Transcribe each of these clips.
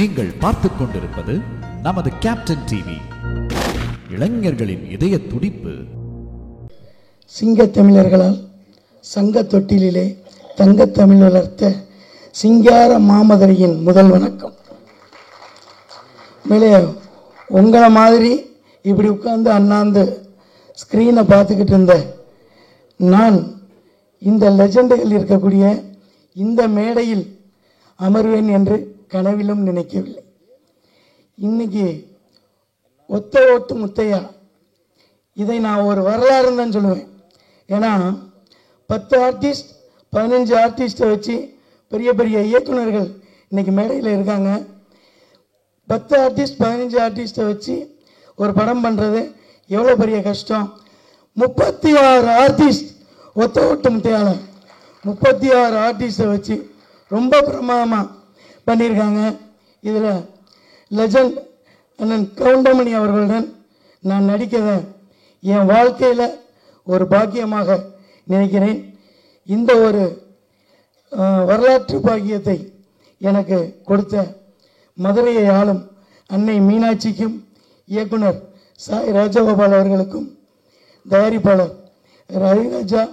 நீங்கள் பார்த்துக் கொண்டிருப்பது நமது கேப்டன் டிவி, இளைஞர்களின் இதய துடிப்பு. சிங்க தமிழர்களால் சங்க தொட்டிலே தங்க தமிழ் வளர்த்த சிங்கார மாமதுரையின் முதல் வணக்கம். மேலே உங்களை மாதிரி இப்படி உட்கார்ந்து அண்ணாந்து ஸ்க்ரீனை பார்த்துக்கிட்டு இருந்த நான் இந்த லெஜண்டுகள் இருக்கக்கூடிய இந்த மேடையில் அமர்வேன் என்று கனவிலும் நினைக்கவில்லை. இன்னைக்கு ஒத்த ஓட்டு முத்தையா, இதை நான் ஒரு வரலாறு தான் சொல்லுவேன். ஏன்னா 10 ஆர்டிஸ்ட் 15 ஆர்டிஸ்ட்டை வச்சு பெரிய பெரிய இயக்குநர்கள் இன்னைக்கு மேடையில் இருக்காங்க. 10 ஆர்டிஸ்ட் 15 ஆர்டிஸ்ட்டை வச்சு ஒரு படம் பண்ணுறது எவ்வளோ பெரிய கஷ்டம். 36 ஆர்டிஸ்ட் ஒத்த ஓட்டு முத்தையால 36 ஆர்டிஸ்ட்டை வச்சு ரொம்ப பிரமாதமாக பண்ணியிருக்காங்க. இதில் லெஜண்ட் அண்ணன் கவுண்டமணி அவர்களுடன் நான் நடிக்கிறத என் வாழ்க்கையில் ஒரு பாக்கியமாக நினைக்கிறேன். இந்த ஒரு வரலாற்று பாக்கியத்தை எனக்கு கொடுத்த மதுரையை ஆளும் அன்னை மீனாட்சிக்கும், இயக்குனர் சாய் ராஜகோபால் அவர்களுக்கும், தயாரிப்பாளர் ரவிராஜா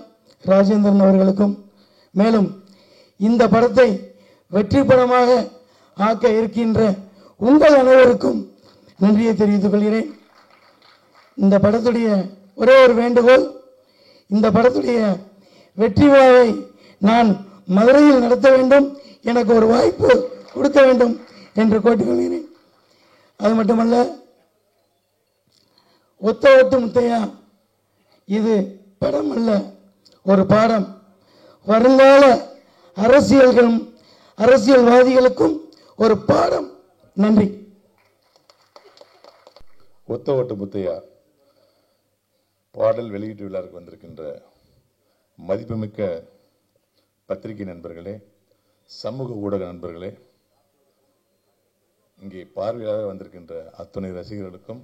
ராஜேந்திரன் அவர்களுக்கும், மேலும் இந்த படத்தை வெற்றி படமாக ஆக்க இருக்கின்ற உங்கள் அனைவருக்கும் நன்றியை தெரிவித்துக் கொள்கிறேன். இந்த படத்துடைய ஒரே ஒரு வேண்டுகோள், இந்த படத்துடைய வெற்றி விழாவை நான் மதுரையில் நடத்த வேண்டும், எனக்கு ஒரு வாய்ப்பு கொடுக்க வேண்டும் என்று கேட்டுக்கொள்கிறேன். அது மட்டுமல்ல, ஒத்த ஓட்டு முத்தையா இது படம் அல்ல, ஒரு பாடம். வருங்கால அரசியல்வாதிகளுக்கும் ஒரு பாடம். நன்றி. ஒத்த ஓட்டு முத்தையா பாடல் வெளியீட்டு விழாவுக்கு வந்திருக்கின்ற மதிப்புமிக்க பத்திரிகை நண்பர்களே, சமூக ஊடக நண்பர்களே, இங்கே பார்வையாக வந்திருக்கின்ற அத்துணை ரசிகர்களுக்கும்,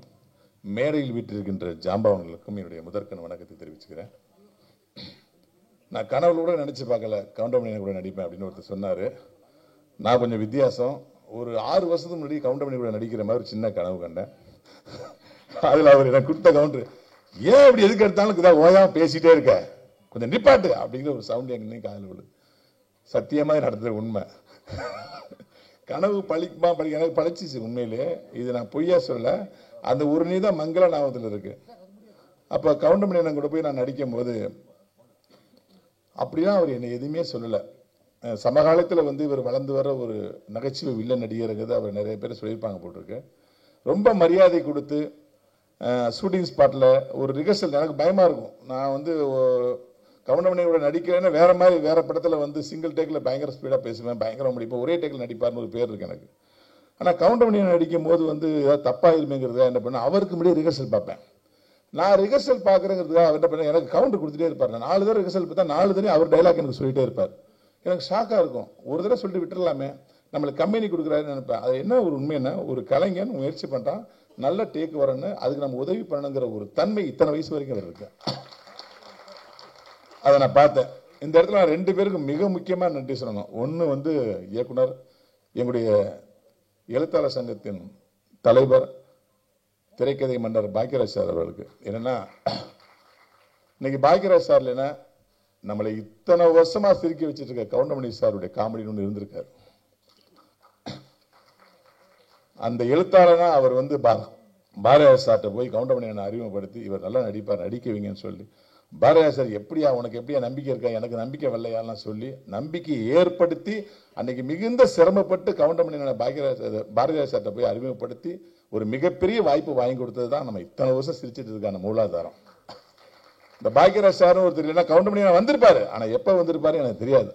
மேடையில் வீட்டிருக்கின்ற ஜாம்பவன்களுக்கும் என்னுடைய முதற்கண் வணக்கத்தை தெரிவிச்சுக்கிறேன். நான் கனவுல கூட நினைச்சு பார்க்கல கவுண்டமணி கூட நடிப்பேன் அப்படின்னு ஒருத்தர் சொன்னாரு. நான் கொஞ்சம் வித்தியாசம். ஒரு 6 வருஷத்துக்கு முன்னாடி கவுண்டமணி கூட நடிக்கிற மாதிரி ஒரு சின்ன கனவு கண்டேன். அதுல அவர் எனக்கு கொடுத்த கவுண்டர், ஏன் இப்படி எதுக்கு எடுத்தாலும் ஓயாம பேசிட்டே இருக்க, கொஞ்சம் நிப்பாட்டு அப்படிங்கிற ஒரு சவுண்ட் எங்க காதல் விழுது. சத்தியமா நடத்துற உண்மை. கனவு பழிக்குமா எனக்கு பழிச்சிச்சு உண்மையிலே. இது நான் பொய்யா சொல்ல, அந்த ஒரு நீதான் மங்கள ஞாபகத்தில் இருக்கு. அப்ப கவுண்டமணி அண்ணன் கூட போய் நான் நடிக்கும் போது அப்படிலாம் அவர் என்னை எதுவுமே சொல்லல. சமகாலத்தில் இவர் வளர்ந்து வர ஒரு நகைச்சுவை வில்லன் நடிகருங்கிறது அவர் நிறைய பேர் சொல்லியிருப்பாங்க போட்டிருக்கு. ரொம்ப மரியாதை கொடுத்து ஷூட்டிங் ஸ்பாட்டில் ஒரு ரிஹர்சல் எனக்கு பயமா இருக்கும். நான் கவுண்டமணியோட நடிக்கிறேன்னா வேற படத்தில் சிங்கிள் டேக்கில் பயங்கர ஸ்பீடாக பேசுவேன், பயங்கர முடிப்பேன், ஒரே டேக்கில் நடிப்பார்னு ஒரு பேர் இருக்கு எனக்கு. ஆனால் கவுண்டமணியை நடிக்கும் போது ஏதாவது தப்பாயிருமேங்கிறத என்ன பண்ண, அவருக்கு முன்னாடி ரிஹர்சல் பார்ப்பேன். நான் ரிஹர்சல் பார்க்குறேங்கிறதுக்காக அவர் என்ன பண்ண, எனக்கு கவுண்டர் கொடுத்துட்டே இருப்பார். நான் 4 தடவை ரிஹர்சல் பார்த்தா 4 தடவை அவர் டைலாக் எனக்கு சொல்லிட்டே இருப்பார். எனக்கு ஷாக்காக இருக்கும். ஒரு தடவை சொல்லிட்டு விட்டுடலாமே, நம்மளுக்கு கம்பெனி கொடுக்குறாருன்னு நினைப்பேன். அது என்ன ஒரு உண்மைன்னா, ஒரு கலைஞன் முயற்சி பண்ணுறான், நல்ல டேக் வரணும்னு, அதுக்கு நம்ம உதவி பண்ணணுங்கிற ஒரு தன்மை இத்தனை வயசு வரைக்கும் இருக்கு. அதை நான் பார்த்தேன். இந்த இடத்துல நான் 2 பேருக்கு மிக முக்கியமாக நன்றி சொல்லணும். ஒன்று இயக்குனர், எங்களுடைய எழுத்தாளர் சங்கத்தின் தலைவர், திரைக்கதை மன்னர் பாக்கியராஜ் சார் அவர்களுக்கு. என்னன்னா, இன்னைக்கு பாக்கியராஜ் சார் இல்லைன்னா நம்மளை இத்தனை வருஷமா சிரிக்க வச்சுட்டு இருக்க கவுண்டமணி சாருடைய காமெடி ஒன்று இருந்திருக்காரு. அந்த எழுத்தாளனா அவர் பாரதியார் சார்ட்ட போய் கவுண்டமணி அறிமுகப்படுத்தி, இவர் நல்லா நடிப்பார், நடிக்க வைங்கன்னு சொல்லி, பாரதியார் சார் எப்படியா உனக்கு எப்படியா நம்பிக்கை இருக்கா, எனக்கு நம்பிக்கை வரலையாலாம் சொல்லி நம்பிக்கை ஏற்படுத்தி அன்னைக்கு மிகுந்த சிரமப்பட்டு கவுண்டமணி பாரதியார் சார்ட்ட போய் அறிமுகப்படுத்தி ஒரு மிகப்பெரிய வாய்ப்பு வாங்கி கொடுத்தது தான் நம்ம இத்தனை வருஷம் சிரிச்சிட்டு இருக்கான மூலாதாரம். இந்த பாக்கியராஜ் சாரும் ஒருத்தர் இல்லைன்னா கவுண்டமணி வந்திருப்பாரு, ஆனா எப்ப வந்திருப்பாரு எனக்கு தெரியாது.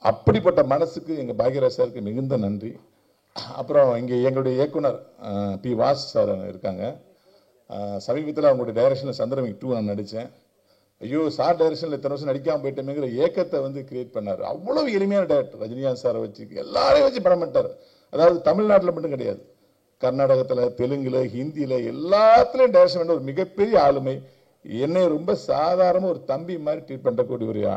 அப்படிப்பட்ட மனசுக்கு எங்க பாக்கியராஜ் சாருக்கு மிகுந்த நன்றி. அப்புறம் இங்க எங்களுடைய இயக்குனர் பி வாஸ் சார் இருக்காங்க. சமீபத்தில் அவங்களுடைய டைரக்ஷன்ல சந்திரமுகி 2 நான் நடிச்சேன். ஐயோ, சார் டைரக்ஷன்ல இத்தனை வருஷம் நடிக்காம போயிட்டோமேங்கிற ஏக்கத்தை கிரியேட் பண்ணாரு. அவ்வளவு எளிமையான டைரக்டர். ரஜினிகாந்த் சாரை வச்சு எல்லாரையும் வச்சு படம் பண்ணிட்டாரு. அதாவது தமிழ்நாட்டில் மட்டும் கிடையாது, கர்நாடகத்தில், தெலுங்குல, ஹிந்தியில எல்லாத்துலயும் டைரக்ஷன் பண்ண ஒரு மிகப்பெரிய ஆளுமை. என்னை ரொம்ப சாதாரண ஒரு தம்பி மாதிரி ட்ரீட் பண்ணக்கூடிய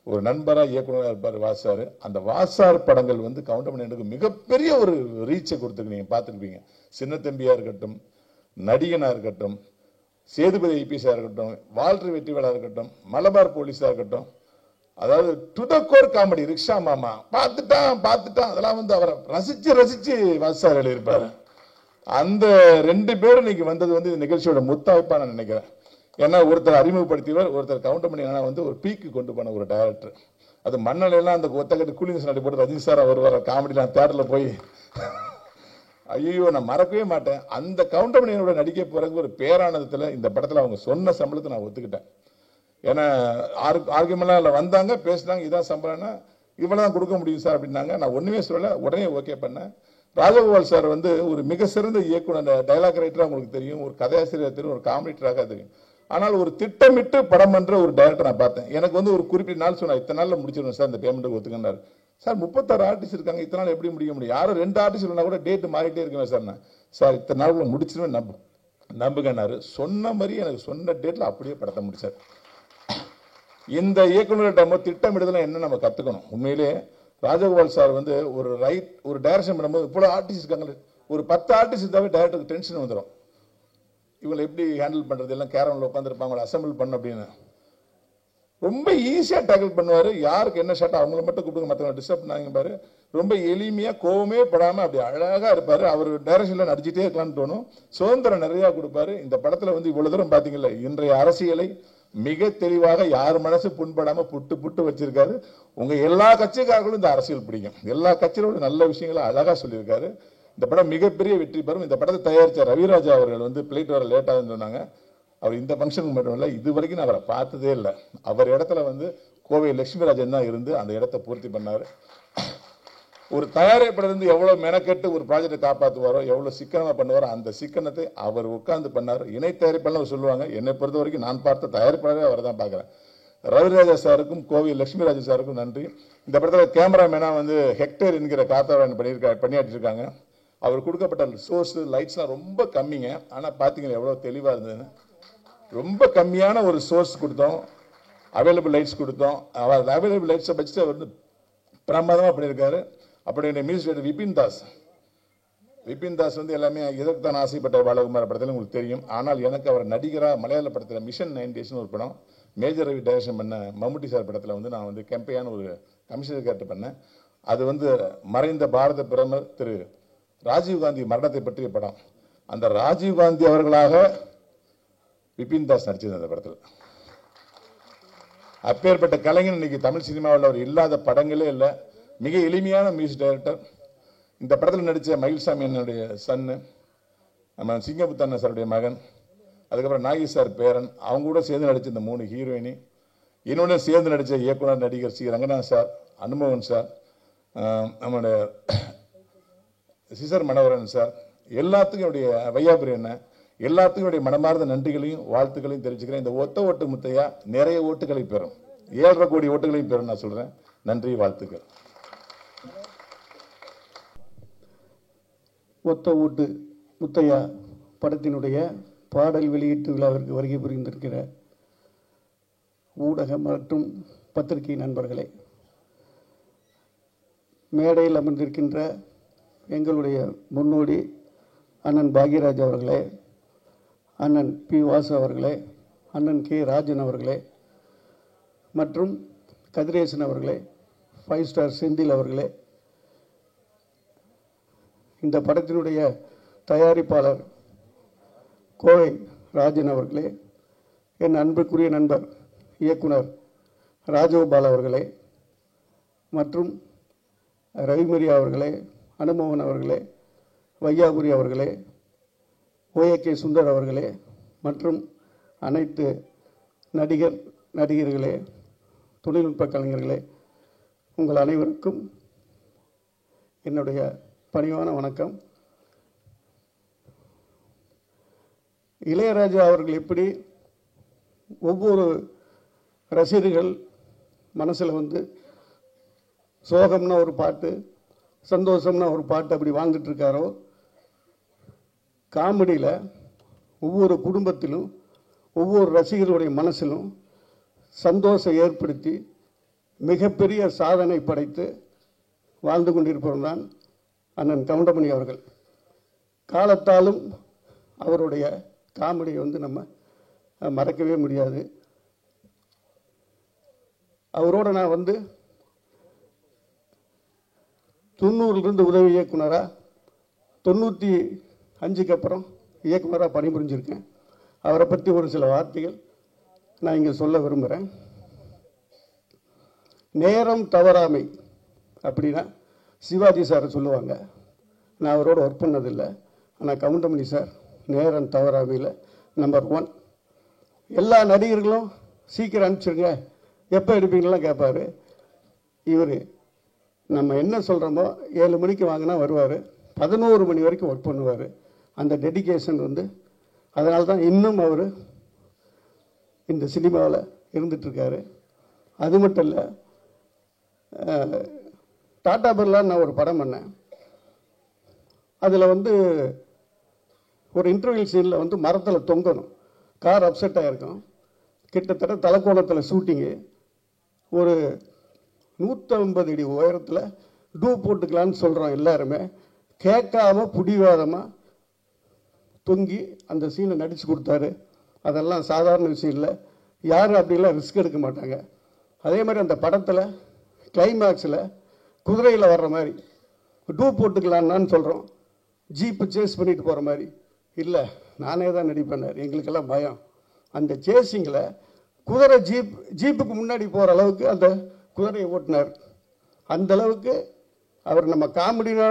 ஒரு நண்பரா இயக்குனராக இருப்பார் வாசார். அந்த வாசார் படங்கள் வந்து கவுண்டமணியனுக்கு மிகப்பெரிய ஒரு ரீச்சை கொடுத்துருக்கு. நீங்க பார்த்துருப்பீங்க. சின்ன தம்பியா இருக்கட்டும், நடிகனா இருக்கட்டும், சேதுபதி ஐபிஎஸ்ஸா இருக்கட்டும், வால்டர் வெற்றிவேலா இருக்கட்டும், மலபார் போலீஸா இருக்கட்டும், அதாவது to the core comedy. Rickshaw மாமா பார்த்துட்டான் அதெல்லாம் வந்து அவரை ரசிச்சு வாசார் எழுதியிருப்பாரு. அந்த 2 பேரும் இன்னைக்கு வந்தது வந்து இந்த நிகழ்ச்சியோட முத்தாய்ப்பா நான் நினைக்கிறேன். ஏன்னா ஒருத்தர் அறிமுகப்படுத்தியவர், ஒருத்தர் கவுண்டமணி வந்து ஒரு பீக்கு கொண்டு போன ஒரு டைரக்டர். அது மண்ணலையெல்லாம் அந்த ஒத்தக்கட்டு கூலிங் நடி போட்டு ரஜினி சார் வருவார் காமெடிலாம் தேட்டரில் போய் ஐயோ நான் மறக்கவே மாட்டேன். அந்த கவுண்டமணியோட நடிக்க பிறகு ஒரு பேரானதத்தில் இந்த படத்தில் அவங்க சொன்ன சம்பளத்தை நான் ஒத்துக்கிட்டேன். ஏன்னா ஆர்குமெண்ட்லாம் இல்லை, வந்தாங்க பேசினாங்க, இதான் சம்பளம்னா இவ்வளோ தான் கொடுக்க முடியும் சார் அப்படின்னாங்க. நான் ஒன்றுமே சொல்லலை, உடனே ஓகே பண்ணேன். ராஜகோபால் சார் வந்து ஒரு மிக சிறந்த இயக்குனர், டைலாக் ரைட்டராக உங்களுக்கு தெரியும், ஒரு கதையாசிரியர் தெரியும், ஒரு காமெடிட்டராக தெரியும். ஆனால் ஒரு திட்டமிட்டு படம் பண்ற ஒரு டைரக்டர் நான் பார்த்தேன். எனக்கு வந்து ஒரு குறிப்பிட்ட நாள் சொன்னா இத்தனை நாள்ல முடிச்சிடணும் சார் இந்த பேமெண்ட்டுக்கு ஒத்துக்கினார். சார் 36 ஆர்டிஸ்ட் இருக்காங்க, இத்தனை நாள் எப்படி முடிக்க முடியும்? யாரும் 2 ஆர்டிஸ்ட் இல்லைனா கூட டேட் மாறிட்டே இருக்குவேன் சார். நான் சார் இத்தனை நாள் முடிச்சிருவேன் நம்புகனாரு. சொன்ன மாதிரி எனக்கு சொன்ன டேட்ல அப்படியே படத்தை முடிச்சார். இந்த இயக்குநர்கிட்ட திட்டமிடுதல் என்ன நம்ம கத்துக்கணும். உண்மையிலே ராஜகோபால் சார் வந்து ஒரு டைரக்ஷன் பண்ணும்போது இப்போ ஆர்டிஸ்ட் இருக்காங்க, ஒரு 10 ஆர்டிஸ்ட் இருந்தாவே டைரக்டருக்கு டென்ஷன் வந்துடும். இவங்களை எப்படி ஹேண்டில் பண்றது, எல்லாம் கேரவன்ல உட்காந்துருப்பாங்க அசம்பிள் பண்ண அப்படின்னு ரொம்ப ஈஸியா டேக்கிள் பண்ணுவாரு. யாருக்கு என்ன ஷாட் அவங்கள மட்டும் கூப்பிடுங்க, மற்றவங்க டிஸ்டர்ப் பண்ணாங்க பாரு. ரொம்ப எளிமையா கோவமே படாம அப்படி அழகா இருப்பாரு. அவர் டைரக்ஷன்ல நடிச்சுட்டே இருக்கலாம்னு தோணும். சுதந்திரம் நிறைய கொடுப்பாரு. இந்த படத்துல வந்து இவ்வளவு தூரம் பாத்தீங்கல்ல, இன்றைய அரசியலை மிக தெளிவாக யார் மனசு புண்படாம புட்டு வச்சிருக்காரு. உங்க எல்லா கட்சிக்காரர்களும் இந்த அரசியல் பிடிக்கும். எல்லா கட்சியோட நல்ல விஷயங்களை அழகா சொல்லியிருக்காரு. இந்த படம் மிகப்பெரிய வெற்றி பெறும். இந்த படத்தை தயாரிச்ச ரவிராஜா அவர்கள் வந்து பிளேட் வர லேட்டா சொன்னாங்க. அவர் இந்த ஃபங்க்ஷனுக்கு மட்டும் இல்லை, இது வரைக்கும் நான் அவரை பார்த்ததே இல்லை. அவர் இடத்துல வந்து கோவை லட்சுமிராஜன் தான் இருந்து அந்த இடத்தை பூர்த்தி பண்ணாரு. ஒரு தயாரிப்பிலிருந்து எவ்வளவு மெனக்கெட்டு ஒரு ப்ராஜெக்டை காப்பாற்றுவாரோ, எவ்வளவு சிக்கனமா பண்ணுவாரோ, அந்த சிக்கனத்தை அவர் உட்கார்ந்து பண்ணாரு. இணை தயாரிப்பாளர் சொல்லுவாங்க. என்னை பொறுத்த வரைக்கும் நான் பார்த்த தயாரிப்பாளரே அவரை தான் பார்க்கிறேன். ரவிராஜா சாருக்கும் கோவை லட்சுமிராஜன் சாருக்கும் நன்றி. இந்த படத்துல கேமராமேனா வந்து ஹெக்டர் என்கிற காத்தாவன் பணியாற்றி இருக்காங்க. அவர் கொடுக்கப்பட்ட சோர்ஸ் லைட்ஸ்லாம் ரொம்ப கம்மிங்க. ஆனா பாத்தீங்கன்னா எவ்வளவு தெளிவா இருந்ததுன்னு. ரொம்ப கம்மியான ஒரு சோர்ஸ் கொடுத்தோம், அவைலபிள் லைட்ஸ் கொடுத்தோம். அவர் அவைலபிள் லைட்ஸை வச்சுட்டு அவர் வந்து பிரமாதமா பண்ணியிருக்காரு. அப்படி மியூசிக் விபின் தாஸ் வந்து எல்லாமே எதற்கு தான் ஆசைப்பட்ட பாலகுமார் படத்தில் உங்களுக்கு தெரியும். ஆனால் எனக்கு அவர் நடிகராக மலையாள படத்தில் மிஷன் 9 டேஸ்னு ஒரு படம் மேஜர் ரவி டைரக்ஷன் பண்ண மம்முட்டி சார் படத்தில் வந்து நான் வந்து கெம்பையான ஒரு கமிஷனர் கேரக்டர் பண்ணேன். அது வந்து மறைந்த பாரத பிரதமர் திரு ராஜீவ்காந்தி மரணத்தை பற்றிய படம். அந்த ராஜீவ்காந்தி அவர்களாக விபின் தாஸ் நடிச்சது அந்த படத்தில். அப்பேற்பட்ட கலைஞன் இன்னைக்கு தமிழ் சினிமாவில் அவர் இல்லாத படங்களே இல்லை. மிக எளிமையான மியூசிக் டைரக்டர். இந்த படத்தில் நடித்த மயில்சாமி என்னுடைய சன்னு, நம்ம சிங்கபுத்தண்ண சாருடைய மகன், அதுக்கப்புறம் நாகி சார் பேரன், அவங்க கூட சேர்ந்து நடித்த இந்த 3 ஹீரோயினி, என்னோட சேர்ந்து நடித்த இயக்குனர் நடிகர் சி ரங்கநாத் சார், அனுமோகன் சார், நம்மளுடைய சிசர் மனோகரன் சார், எல்லாத்துக்கும் என்னுடைய வையாபுரி என்ன, எல்லாத்துக்கும் என்னுடைய மனமார்ந்த நன்றிகளையும் வாழ்த்துக்களையும் தெரிவிச்சுக்கிறேன். இந்த ஒத்த ஓட்டு முத்தையா நிறைய ஓட்டுகளை பெறும், 7.5 கோடி ஓட்டுகளையும் பெறும் நான் சொல்றேன். நன்றி, வாழ்த்துக்கள். ஒத்த ஓட்டு முத்தையா படத்தினுடைய பாடல் வெளியீட்டு விழாவிற்கு வருகை புரிந்திருக்கிற ஊடக மற்றும் பத்திரிகை நண்பர்களே, மேடையில் அமர்ந்திருக்கின்ற எங்களுடைய முன்னோடி அண்ணன் பாக்யராஜ் அவர்களே, அண்ணன் பி வாசு அவர்களே, அண்ணன் கே ராஜன் அவர்களே மற்றும் கதிரேசன் அவர்களே, 5 ஸ்டார் செந்தில் அவர்களே, இந்த படத்தினுடைய தயாரிப்பாளர் கோவை ராஜன் அவர்களே, என் அன்புக்குரிய நண்பர் இயக்குனர் ராஜகோபால் அவர்களே மற்றும் ரவிமரியா அவர்களே, அனுமோகன் அவர்களே, வையாபுரி அவர்களே, ஓஏகே சுந்தர் அவர்களே மற்றும் அனைத்து நடிகர்களே, தொழில்நுட்ப கலைஞர்களே, உங்கள் அனைவருக்கும் என்னுடைய பணிவான வணக்கம். இளையராஜா அவர்கள் எப்படி ஒவ்வொரு ரசிகர்கள் மனசில் வந்து சோகம்னா ஒரு பாட்டு, சந்தோஷம்னா ஒரு பாட்டு அப்படி வாழ்ந்துட்டு இருக்காரோ, காமெடியில் ஒவ்வொரு குடும்பத்திலும் ஒவ்வொரு ரசிகர்களுடைய மனசிலும் சந்தோஷம் ஏற்படுத்தி மிகப்பெரிய சாதனை படைத்து வாழ்ந்து கொண்டிருப்பவர் தான் அண்ணன் கவுண்டமணி அவர்கள். காலத்தாலும் அவருடைய காமெடியை வந்து நம்ம மறக்கவே முடியாது. அவரோட நான் வந்து 90லிருந்து உதவி இயக்குனராக 95க்கு அப்புறம் இயக்குனராக பணிபுரிஞ்சிருக்கேன். அவரை பற்றி ஒரு சில வார்த்தைகள் நான் இங்கே சொல்ல விரும்புகிறேன். நேரம் தவறாமை அப்படின்னா சிவாஜி சாரை சொல்லுவாங்க. நான் அவரோட ஒர்க் பண்ணதில்லை. ஆனால் கவுண்டமணி சார் நேரம் தவறாமையில் நம்பர் 1. எல்லா நடிகர்களும் சீக்கிரம் அனுப்பிச்சிருங்க, எப்போ எடுப்பீங்கலாம் கேட்பார். இவர் நம்ம என்ன சொல்கிறோமோ 7 மணிக்கு வாங்கினா வருவார், 11 மணி வரைக்கும் ஒர்க் பண்ணுவார். அந்த டெடிகேஷன் வந்து அதனால தான் இன்னும் அவர் இந்த சினிமாவில் இருந்துகிட்ருக்காரு. அது மட்டும் இல்லை, டாடா பிர்லான்னு நான் ஒரு படம் பண்ணேன். அதில் வந்து ஒரு இன்டர்வியூ சீனில் வந்து மரத்தில் தொங்கணும், கார் அப்செட் ஆகிருக்கும். கிட்டத்தட்ட தலைக்கோணத்தில் ஷூட்டிங்கு. ஒரு 150 அடி உயரத்தில் டூ போட்டுக்கலான்னு சொல்கிறோம் எல்லாருமே. கேட்காம பிடிவாதமாக தொங்கி அந்த சீனை நடித்து கொடுத்தாரு. அதெல்லாம் சாதாரண விஷயம் இல்லை. யாரும் அப்படிலாம் ரிஸ்க் எடுக்க மாட்டாங்க. அதே மாதிரி அந்த படத்தில் கிளைமேக்ஸில் குதிரையில் வர்ற மாதிரி டூ போட்டுக்கலான்னு சொல்கிறோம், ஜீப்பு சேஸ் பண்ணிட்டு போகிற மாதிரி. இல்லை, நானே தான் நடிப்பேனார். எங்களுக்கெல்லாம் பயம். அந்த சேஸிங்கில் குதிரை ஜீப்புக்கு முன்னாடி போகிற அளவுக்கு அந்த குதிரையை ஓட்டினார். அந்த அளவுக்கு அவர் நம்ம காமெடினா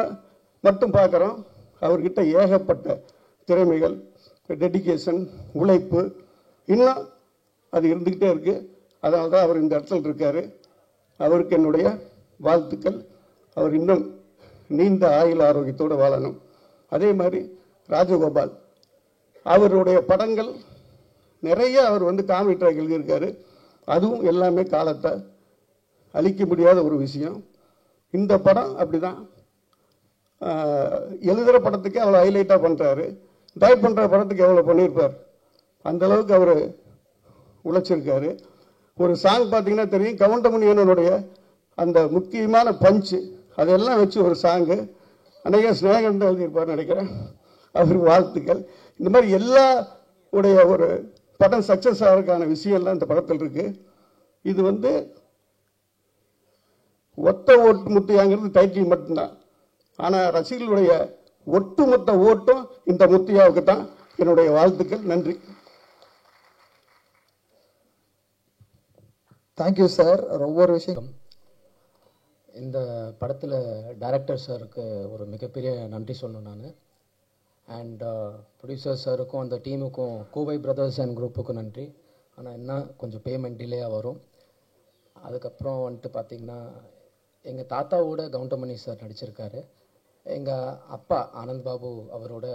மட்டும் பார்க்குறோம். அவர்கிட்ட ஏகப்பட்ட திறமைகள், டெடிகேஷன், உழைப்பு இன்னும் அது இருந்துக்கிட்டே இருக்குது. அதனால தான் அவர் இந்த இடத்துல இருக்கார். அவருக்கு என்னுடைய வாழ்த்துக்கள். அவர் இன்னும் நீண்ட ஆயுள் ஆரோக்கியத்தோடு வாழணும். அதே மாதிரி ராஜகோபால் அவருடைய படங்கள் நிறைய அவர் வந்து காமெடி ட்ராக் எழுதியிருக்காரு. அதுவும் எல்லாமே காலத்தை அழிக்க முடியாத ஒரு விஷயம். இந்த படம் அப்படி தான். எழுதுகிற படத்துக்கு அவ்வளோ ஹைலைட்டாக பண்ணுறாரு, டைப் பண்ணுற படத்துக்கு எவ்வளோ பண்ணியிருப்பார். அந்தளவுக்கு அவர் உழைச்சிருக்காரு. ஒரு சாங் பார்த்தீங்கன்னா தெரியும், கவுண்டமணியனுடைய அந்த முக்கியமான பஞ்சு அதெல்லாம் வச்சு ஒரு சாங்கு அன்றைக்கே ஸ்நேகன் எழுதியிருப்பார்னு நினைக்கிறேன். அவருக்கு வாழ்த்துக்கள். இந்த மாதிரி எல்லா உடைய ஒரு படம் சக்ஸஸ் ஆகிறதுக்கான விஷயம்லாம் இந்த படத்தில் இருக்குது. இது வந்து ஒத்த ஓட்டு முத்தியாங்கிறது டைட்டில் மட்டும்தான். ஆனால் ரசிகர்களுடைய ஒட்டுமொத்த ஓட்டும் இந்த முத்தியாவுக்கு தான். என்னுடைய வாழ்த்துக்கள். நன்றி. Thank you sir. ஒவ்வொரு விஷயம் இந்த படத்தில் டைரக்டர் சாருக்கு ஒரு மிகப்பெரிய நன்றி சொல்லணும் நான். அண்ட் ப்ரொடியூசர் சாருக்கும் அந்த டீமுக்கும், கோவை பிரதர்ஸ் அண்ட் குரூப்புக்கும் நன்றி. ஆனால் என்ன கொஞ்சம் பேமெண்ட் டிலேயாக வரும். அதுக்கப்புறம் வந்துட்டு பார்த்திங்கன்னா எங்கள் தாத்தாவோட கவுண்டமணி சார் நடிச்சிருக்காரு. எங்கள் அப்பா ஆனந்த் பாபு அவரோட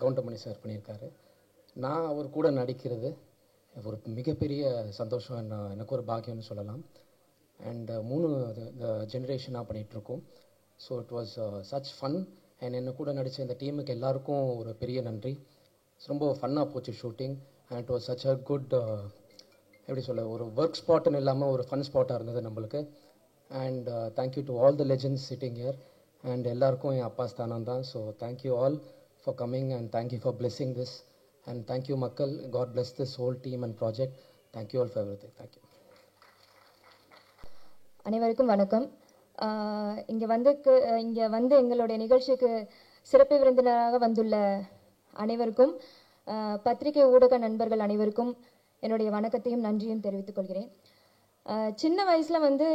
கவுண்டமணி சார் பண்ணியிருக்காரு. நான் அவர் கூட நடிக்கிறது ஒரு மிகப்பெரிய சந்தோஷம், எனக்கு ஒரு பாக்கியம்னு சொல்லலாம். அண்ட் 3 ஜென்ரேஷனாக பண்ணிகிட்ருக்கோம். So it was such fun. And என்ன கூட நடித்த இந்த டீமுக்கு எல்லாருக்கும் ஒரு பெரிய நன்றி. ரொம்ப ஃபன்னாக போச்சு shooting. And it was such a good, எப்படி சொல்ல, ஒரு ஒர்க் ஸ்பாட்டுன்னு இல்லாமல் ஒரு ஃபன் ஸ்பாட்டாக இருந்தது நம்மளுக்கு. And thank you to all the legends sitting here. And எல்லாருக்கும் என் அப்பா ஸ்தானம் தான். So thank you all for coming and thank you for blessing this. And thank you மக்கள். God bless this whole team and project. Thank you all for everything. Thank you. அனைவருக்கும் வணக்கம். இங்கே வந்து எங்களுடைய நிகழ்ச்சிக்கு சிறப்பு விருந்தினராக வந்துள்ள அனைவருக்கும், பத்திரிகை ஊடக நண்பர்கள் அனைவருக்கும் என்னுடைய வணக்கத்தையும் நன்றியும் தெரிவித்துக் கொள்கிறேன். சின்ன வயசில் வந்து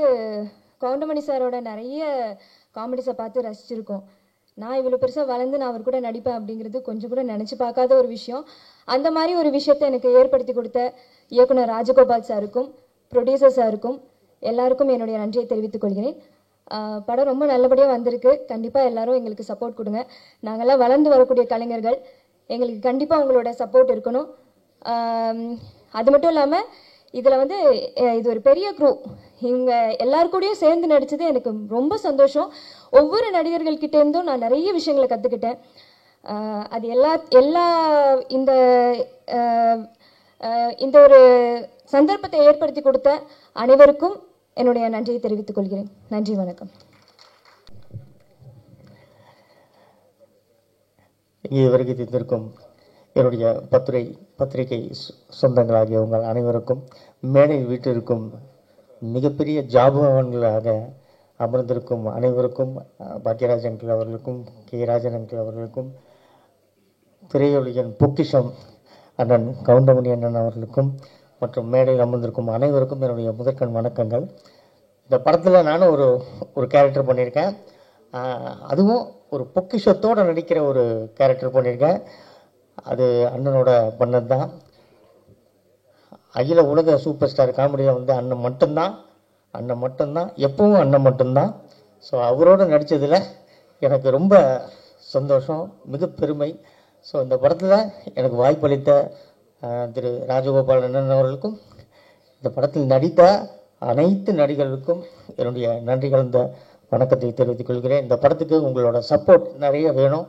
கவுண்டமணி சாரோட நிறைய காமெடிஸை பார்த்து ரசிச்சிருக்கோம். நான் இவ்வளோ பெருசாக வளர்ந்து நான் அவர் கூட நடிப்பேன் அப்படிங்கிறது கொஞ்சம் கூட நினச்சி பார்க்காத ஒரு விஷயம். அந்த மாதிரி ஒரு விஷயத்தை எனக்கு ஏற்படுத்தி கொடுத்த இயக்குனர் ராஜகோபால் சாருக்கும் ப்ரொடியூசர் சாருக்கும் எல்லாருக்கும் என்னுடைய நன்றியை தெரிவித்துக் கொள்கிறேன். படம் ரொம்ப நல்லபடியாக வந்திருக்கு. கண்டிப்பாக எல்லாரும் எங்களுக்கு சப்போர்ட் கொடுங்க. நாங்கள்லாம் வளர்ந்து வரக்கூடிய கலைஞர்கள், எங்களுக்கு கண்டிப்பாக உங்களோட சப்போர்ட் இருக்கணும். அது மட்டும் இல்லாமல் இதில் வந்து இது ஒரு பெரிய குரூ. இவங்க எல்லாருக்கூடையும் சேர்ந்து நடித்தது எனக்கு ரொம்ப சந்தோஷம். ஒவ்வொரு நடிகர்கள்கிட்டேருந்தும் நான் நிறைய விஷயங்களை கற்றுக்கிட்டேன். அது இந்த ஒரு சந்தர்ப்பத்தை ஏற்படுத்தி கொடுத்த அனைவருக்கும் என்னுடைய நன்றியை தெரிவித்துக் கொள்கிறேன். நன்றி, வணக்கம். இங்கே வருகை தந்திருக்கும் என்னுடைய பத்திரிகை சொந்தங்களாகிய உங்கள் அனைவருக்கும், மேடையில் வீட்டிற்கும் மிகப்பெரிய ஜாபவான்களாக அமர்ந்திருக்கும் அனைவருக்கும், பாக்யராஜ் அங்கிள் அவர்களுக்கும், கே ராஜன் அங்கிள் அவர்களுக்கும், திரையொலியின் பொக்கிஷம் அண்ணன் கவுண்டமணி அண்ணன் அவர்களுக்கும் மற்றும் மேடையில் அமர்ந்திருக்கும் அனைவருக்கும் என்னுடைய முதற்கண் வணக்கங்கள். இந்த படத்தில் நானும் ஒரு கேரக்டர் பண்ணியிருக்கேன். அதுவும் ஒரு பொக்கிஷத்தோடு நடிக்கிற ஒரு கேரக்டர் பண்ணியிருக்கேன். அது அண்ணனோட பண்ணது தான். அகில உலக சூப்பர் ஸ்டார் காமெடியில் வந்து அண்ணன் மட்டும்தான், எப்பவும் அண்ணன் மட்டும்தான். ஸோ அவரோடு நடித்ததில் எனக்கு ரொம்ப சந்தோஷம், மிக பெருமை. ஸோ இந்த படத்தில் எனக்கு வாய்ப்பளித்த திரு ராஜகோபால் அண்ணன் அவர்களுக்கும், இந்த படத்தில் நடித்த அனைத்து நடிகர்களுக்கும் என்னுடைய நன்றி கலந்த வணக்கத்தை தெரிவித்துக் கொள்கிறேன். இந்த படத்துக்கு உங்களோட சப்போர்ட் நிறைய வேணும்.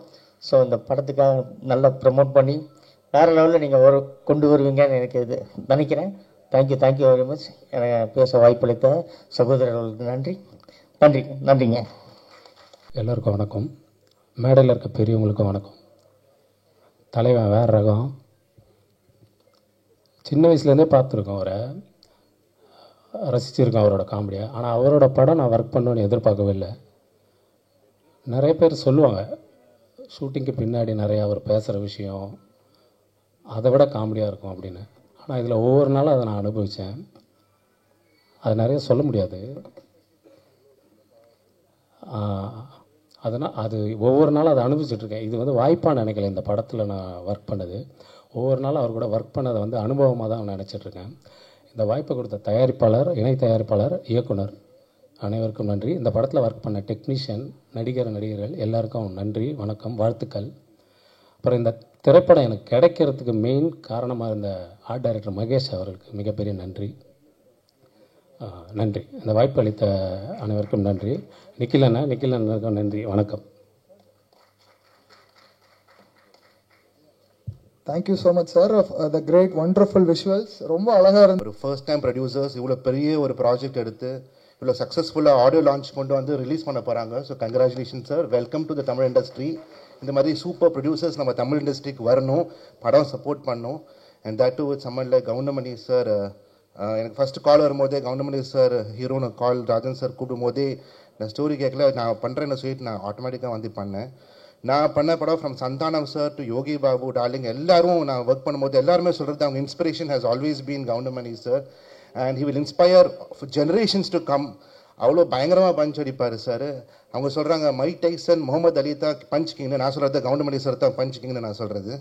ஸோ இந்த படத்துக்காக நல்லா ப்ரமோட் பண்ணி வேறு லெவலில் நீங்கள் கொண்டு வருவீங்கன்னு எனக்கு இது நினைக்கிறேன். Thank you very much. எனக்கு பேச வாய்ப்பளித்த சகோதரர்களுக்கு நன்றிங்க. எல்லோருக்கும் வணக்கம். மேடையில் இருக்க பெரியவங்களுக்கும் வணக்கம். தலைவன் வேறு ரகம். சின்ன வயசுலேருந்தே பார்த்துருக்கோம், அவரை ரசிச்சிருக்கேன், அவரோட காமெடியை. ஆனால் அவரோட படம் நான் ஒர்க் பண்ணணுன்னு எதிர்பார்க்கவே இல்லை. நிறைய பேர் சொல்லுவாங்க ஷூட்டிங்க்கு பின்னாடி நிறையா அவர் பேசுகிற விஷயம் அதை விட காமெடியாக இருக்கும் அப்படின்னு. ஆனால் இதில் ஒவ்வொரு நாளும் அதை நான் அனுபவித்தேன். அது நிறைய சொல்ல முடியாது. அதனால் அது ஒவ்வொரு நாளும் அதை அனுபவிச்சுட்ருக்கேன். இது வந்து வாய்ப்பாக நினைக்கல. இந்த படத்தில் நான் ஒர்க் பண்ணது ஒவ்வொரு நாளும் அவர் கூட ஒர்க் பண்ணதை வந்து அனுபவமாக தான் நினச்சிட்ருக்கேன். இந்த வாய்ப்பை கொடுத்த தயாரிப்பாளர், இணை தயாரிப்பாளர், இயக்குனர் அனைவருக்கும் நன்றி. இந்த படத்தில் ஒர்க் பண்ண டெக்னீஷியன், நடிகர்கள் எல்லாருக்கும் நன்றி, வணக்கம், வாழ்த்துக்கள். அப்புறம் இந்த திரைப்படம் எனக்கு கிடைக்கிறதுக்கு மெயின் காரணமாக இருந்த ஆர்ட் டைரக்டர் மகேஷ் அவர்களுக்கு மிகப்பெரிய நன்றி. இந்த வாய்ப்பு அளித்த அனைவருக்கும் நன்றி. நிக்கில் அண்ணனுக்கும் நன்றி, வணக்கம். Thank you so much, sir, of the great, wonderful visuals. ரொம்ப அழகாக இருந்தது. ஒரு ஃபர்ஸ்ட் டைம் ப்ரொடியூசர்ஸ் இவ்வளோ பெரிய ஒரு ப்ராஜெக்ட் எடுத்து இவ்வளோ சக்ஸஸ்ஃபுல்லாக ஆடியோ லான்ச் கொண்டு வந்து ரிலீஸ் பண்ண போகிறாங்க. So congratulation sir, welcome to the Tamil industry. இந்த மாதிரி சூப்பர் ப்ரொடியூசர்ஸ் நம்ம தமிழ் இண்டஸ்ட்ரிக்கு வரணும், படம் சப்போர்ட் பண்ணணும். And that too with someone like Goundamani sir. எனக்கு ஃபஸ்ட்டு கால் வரும்போதே கவுண்டமணி சார் ஹீரோன்னு கால் ராஜன் சார் கூப்பிடும் போதே நான் ஸ்டோரி கேட்கல, நான் பண்ணுறேன்னு சொல்லிட்டு நான் ஆட்டோமேட்டிக்காக வந்து பண்ணேன். நான் பண்ண படம் from Santhanam sir to Yogi Babu, darling, எல்லாரும் நான் ஒர்க் பண்ணும்போது எல்லாருமே சொல்கிறது அவங்க inspiration has always been Goundamani sir. And he will inspire generations to come. அவ்வளோ பயங்கரமாக பஞ்ச் அடிப்பார் சார். அவங்க சொல்கிறாங்க மைக் டைசன், முகமது அலி தான் பஞ்ச் கிங்னு, நான் சொல்கிறது கவுண்டமணி சார் தான் பஞ்ச் கிங்னு நான் சொல்கிறது.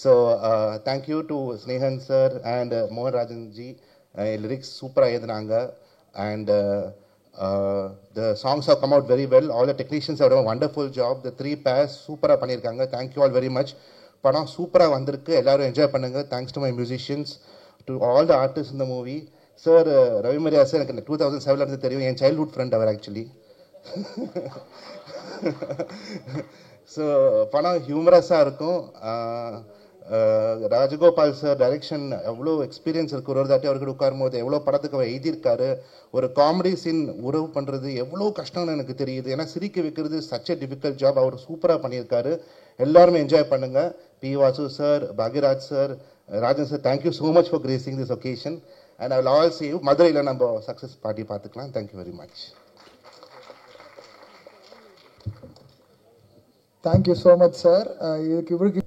So thank you to Snehan sir and மோகன் ராஜன்ஜி. லிரிக்ஸ் சூப்பராக எழுதுனாங்க. And the songs have come out very well. All the technicians have done a wonderful job. The 3 pairs சூப்பராக பண்ணியிருக்காங்க. Thank you all very much. படம் சூப்பராக வந்திருக்கு, எல்லாரும் என்ஜாய் பண்ணுங்கள். Thanks to my musicians, to all the artist இந்த movie. Sir Ravi Mariya sir எனக்கு 2007 இருந்து தெரியும், என் சைல்ட்ஹுட் ஃப்ரெண்ட் அவர் ஆக்சுவலி. ஸோ படம் ஹியூமரஸாக இருக்கும். ராஜகோபால் சார் டைரக்ஷன் எவ்வளோ எக்ஸ்பீரியன்ஸ் இருக்குது. ஒரு தாட்டி அவர்கிட்ட உட்காரும் போது எவ்வளோ படத்துக்கு அவர் எழுதியிருக்காரு. ஒரு காமெடி சீன் உறவு பண்ணுறது எவ்வளோ கஷ்டம்னு எனக்கு தெரியுது. ஏன்னா சிரிக்க வைக்கிறது சச் எ டிஃபிகல்ட் ஜாப். அவர் சூப்பராக பண்ணியிருக்காரு. எல்லாருமே என்ஜாய் பண்ணுங்கள். P Vasu sir, Bhagyaraj sir, Rajan sir, thank you so much for gracing this occasion. And I will all see you. மதுரையில் நம்ம சக்ஸஸ் பார்ட்டி பார்த்துக்கலாம். Thank you very much. Thank you so much sir. இதுக்கு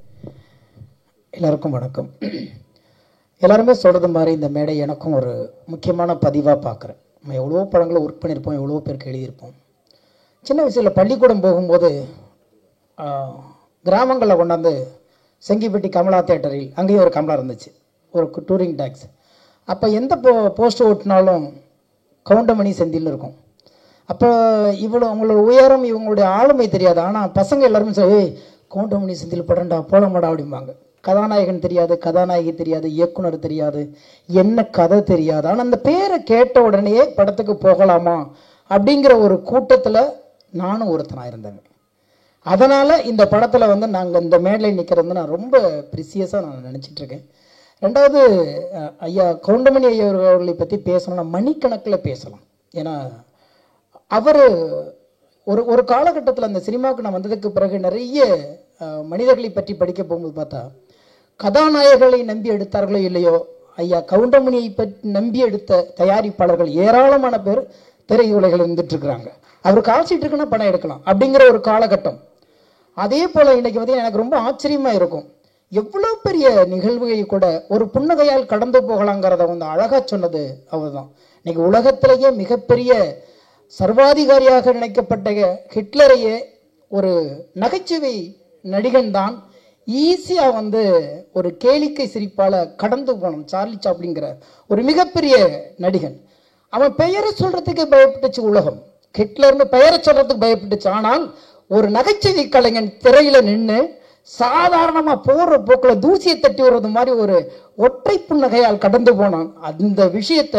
எல்லாருக்கும் வணக்கம். எல்லாருமே சொல்கிறது மாதிரி இந்த மேடை எனக்கும் ஒரு முக்கியமான பதிவாக பார்க்குறேன். நம்ம எவ்வளோ படங்களை ஒர்க் பண்ணியிருப்போம், எவ்வளோ பேருக்கு எழுதியிருப்போம். சின்ன வயசில் பள்ளிக்கூடம் போகும்போது கிராமங்களில் கொண்டாந்து செங்கிப்பட்டி கமலா தேட்டரில் அங்கேயும் ஒரு கமலா இருந்துச்சு, ஒரு டூரிங் டாக்ஸ். அப்போ எந்த போஸ்டர் ஓட்டினாலும் கவுண்டமணி செந்தில்னு இருக்கும். அப்போ இவ்வளோ அவங்களோட உயரம், இவங்களுடைய ஆளுமை தெரியாது. ஆனால் பசங்க எல்லாருமே சொல்லி கவுண்டமணி செந்தில் படம்டா போடமாடா அப்படிம்பாங்க. கதாநாயகன் தெரியாது, கதாநாயகி தெரியாது, இயக்குனர் தெரியாது, என்ன கதை தெரியாது. ஆனால் அந்த பேரை கேட்ட உடனே படத்துக்கு போகலாமா அப்படிங்கிற ஒரு கூட்டத்தில் நானும் ஒருத்தனாக இருந்தேன். அதனால் இந்த படத்தில் வந்து நாங்கள் இந்த மேடையில் நிற்கிறது நான் ரொம்ப ப்ரிசியஸாக நான் நினச்சிட்ருக்கேன். ரெண்டாவது, ஐயா கவுண்டமணி ஐயா அவர்களை பற்றி பேசணும்னா மணிக்கணக்கில் பேசலாம். ஏன்னா அவர் ஒரு காலகட்டத்தில் அந்த சினிமாவுக்கு நான் வந்ததுக்கு பிறகு நிறைய மனிதர்களை பற்றி படிக்க போகும்போது பார்த்தா, கதாநாயகர்களை நம்பி எடுத்தார்களோ இல்லையோ, ஐயா கவுண்டமணியை பற்றி நம்பி எடுத்த தயாரிப்பாளர்கள் ஏராளமான பேர் திரையுலகில் இருந்துட்டு இருக்கிறாங்க. அவர் காய்ச்சிட்டு இருக்குன்னா படம் எடுக்கலாம் அப்படிங்கிற ஒரு காலகட்டம். அதே போல இன்னைக்கு வந்து எனக்கு ரொம்ப ஆச்சரியமா இருக்கும், எவ்வளோ பெரிய நிகழ்வுகளை கூட ஒரு புன்னகையால் கடந்து போகலாங்கிறத வந்து அழகா சொன்னது அவர் தான். இன்னைக்கு உலகத்திலேயே மிகப்பெரிய சர்வாதிகாரியாக நினைக்கப்பட்ட ஹிட்லரையே ஒரு நகைச்சுவை நடிகன் தான் ஈஸியா வந்து ஒரு கேளிக்கை சிரிப்பால கடந்து போனோம். சார்லி சாப்ளின்ங்கிற ஒரு மிகப்பெரிய நடிகன், அவன் பெயரை சொல்றதுக்கு பயப்பட்டுச்சு உலகம், ஹிட்லர்னு பெயரை சொல்றதுக்கு பயப்பட்டுச்சு. ஆனால் ஒரு நகைச்சுவை கலைஞன் திரையில நின்று சாதாரணமா போற போக்குல தூசியை தட்டி வர்றது மாதிரி ஒரு ஒற்றை புன்னகையால் கடந்து போனான். அந்த விஷயத்த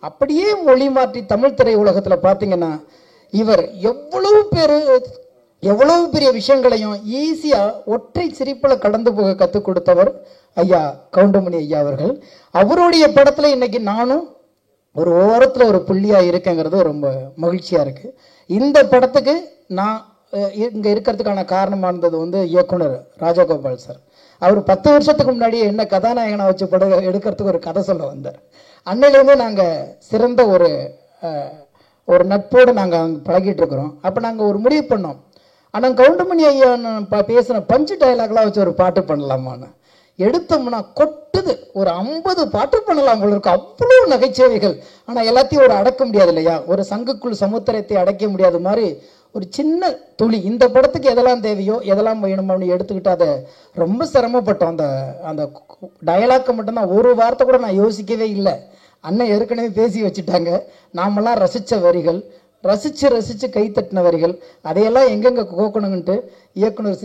அப்படியே மொழி மாற்றி தமிழ் திரை உலகத்துல பாத்தீங்கன்னா, இவர் எவ்வளவு பெரிய விஷயங்களையும் ஈஸியா ஒற்றை சிரிப்புல கடந்து போக கத்துக் கொடுத்தவர் ஐயா கவுண்டமணி ஐயா அவர்கள். அவருடைய படத்துல இன்னைக்கு நானும் ஒரு ஓரத்துல ஒரு புள்ளியா இருக்கேங்கிறது ரொம்ப மகிழ்ச்சியா இருக்கு. இந்த படத்துக்கு நான் இங்க இருக்கிறதுக்கான காரணமா இருந்தது வந்து இயக்குனர் ராஜகோபால் சார். அவர் 10 வருஷத்துக்கு முன்னாடியே என்ன கதாநாயகனா வச்சு படம் எடுக்கிறதுக்கு ஒரு கதை சொல்ல வந்தார். அன்னையிலேருந்து நாங்க சிறந்த ஒரு நட்போடு நாங்க பழகிட்டு இருக்கிறோம். அப்ப நாங்க ஒரு முடிவு பண்ணோம், ஆனால் கவுண்டமணி ஐயா பேசின பஞ்சு டயலாக்லாம் வச்சு ஒரு பாட்டு பண்ணலாமான்னு. எடுத்தோம்னா கொட்டுது, ஒரு 50 பாட்டு பண்ணலாம் போல இருக்கு, அவ்வளோ நகைச்சுவைகள். ஆனால் எல்லாத்தையும் ஒரு அடக்க முடியாது இல்லையா, ஒரு சங்குக்குள் சமுத்திரத்தை அடைக்க முடியாத மாதிரி ஒரு சின்ன துளி இந்த படத்துக்கு எதெல்லாம் தேவையோ எதெல்லாம் வேணுமோன்னு எடுத்துக்கிட்டு அதை ரொம்ப சிரமப்பட்டோம். அந்த டயலாக்கை மட்டும்தான் ஒரு வார்த்தை கூட நான் யோசிக்கவே இல்லை. அண்ணன் ஏற்கனவே பேசி வச்சுட்டாங்க. நாமெல்லாம் ரசித்த வரிகள், ரசித்து கை தட்டின வரிகள், அதையெல்லாம் எங்கெங்கே கோக்கணுங்கன்ட்டு இயக்குனர்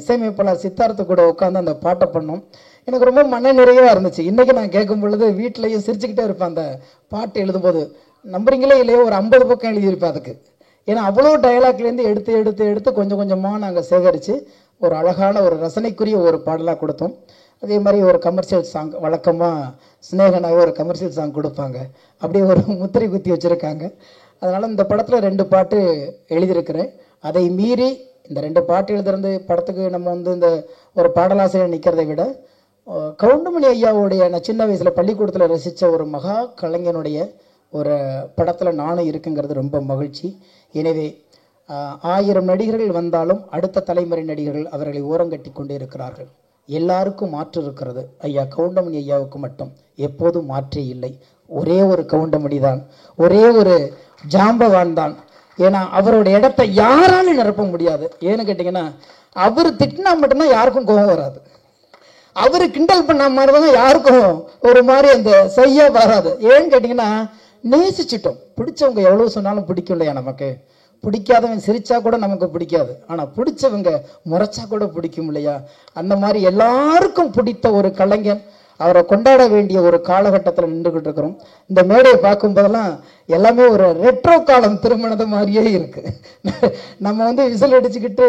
இசையமைப்பாளர் சித்தார்த்த கூட உட்காந்து அந்த பாட்டை பண்ணோம். எனக்கு ரொம்ப மன நிறைவாக இருந்துச்சு. இன்றைக்கி நான் கேட்கும் பொழுது வீட்டிலையும் சிரிச்சுக்கிட்டே இருப்பேன். அந்த பாட்டு எழுதும்போது நம்புறீங்களே இல்லையோ ஒரு 50 பக்கம் எழுதியிருப்பேன் அதுக்கு. ஏன்னா அவ்வளோ டயலாக்லேருந்து எடுத்து கொஞ்சம் கொஞ்சமாக நாங்கள் சேகரித்து ஒரு அழகான ஒரு ரசனைக்குரிய ஒரு பாடலாக கொடுத்தோம். அதே மாதிரி ஒரு கமர்ஷியல் சாங், வழக்கமாக ஸ்னேகனாக ஒரு கமர்ஷியல் சாங் கொடுப்பாங்க, அப்படியே ஒரு முத்திரை குத்தி வச்சுருக்காங்க. அதனால் இந்த படத்தில் 2 பாட்டு எழுதியிருக்கிறேன். அதை மீறி இந்த 2 பாட்டு எழுதுறது படத்துக்கு நம்ம வந்து இந்த ஒரு பாடலாசிரியர் நிற்கிறதை விட கவுண்டமணி ஐயாவுடைய நான் சின்ன வயசில் பள்ளிக்கூடத்தில் ரசித்த ஒரு மகா கலைஞனுடைய ஒரு படத்தில் நானும் இருக்குங்கிறது ரொம்ப மகிழ்ச்சி. எனவே 1000 நடிகர்கள் வந்தாலும் அடுத்த தலைமுறை நடிகர்கள் அவர்களை ஓரங்கட்டி கொண்டே இருக்கிறார்கள். எல்லாருக்கும் மாற்று இருக்கிறது, ஐயா கவுண்டமணி ஐயாவுக்கு மட்டும் எப்போதும் மாற்றே இல்லை. ஒரே ஒரு கவுண்டமணி தான், ஒரே ஒரு ஜாம்பவான் தான். ஏன்னா அவரோட இடத்தை யாராலும் நிரப்ப முடியாது. ஏன்னு கேட்டிங்கன்னா, அவர் திட்டினா மட்டும்தான் யாருக்கும் கோபம் வராது, அவர் கிண்டல் பண்ண மாதிரி தான் யாருக்கும் ஒரு மாதிரி அந்த செய்ய வராது. ஏன்னு கேட்டிங்கன்னா, நேசிச்சிட்டோம். பிடிச்சவங்க எவ்வளோ சொன்னாலும் பிடிக்கும் இல்லையா நமக்கு, பிடிக்காதவன் சிரிச்சா கூட நமக்கு பிடிக்காது, ஆனால் பிடிச்சவங்க முறைச்சா கூட பிடிக்கும் இல்லையா. அந்த மாதிரி எல்லாருக்கும் பிடித்த ஒரு கலைஞன், அவரை கொண்டாட வேண்டிய ஒரு காலகட்டத்தில் நின்றுகிட்டு இருக்கிறோம். இந்த மேடையை பார்க்கும் போதெல்லாம் எல்லாமே ஒரு ரெட்ரோ காலம் திருமணது மாதிரியே இருக்கு. நம்ம வந்து விசில் அடிச்சுக்கிட்டு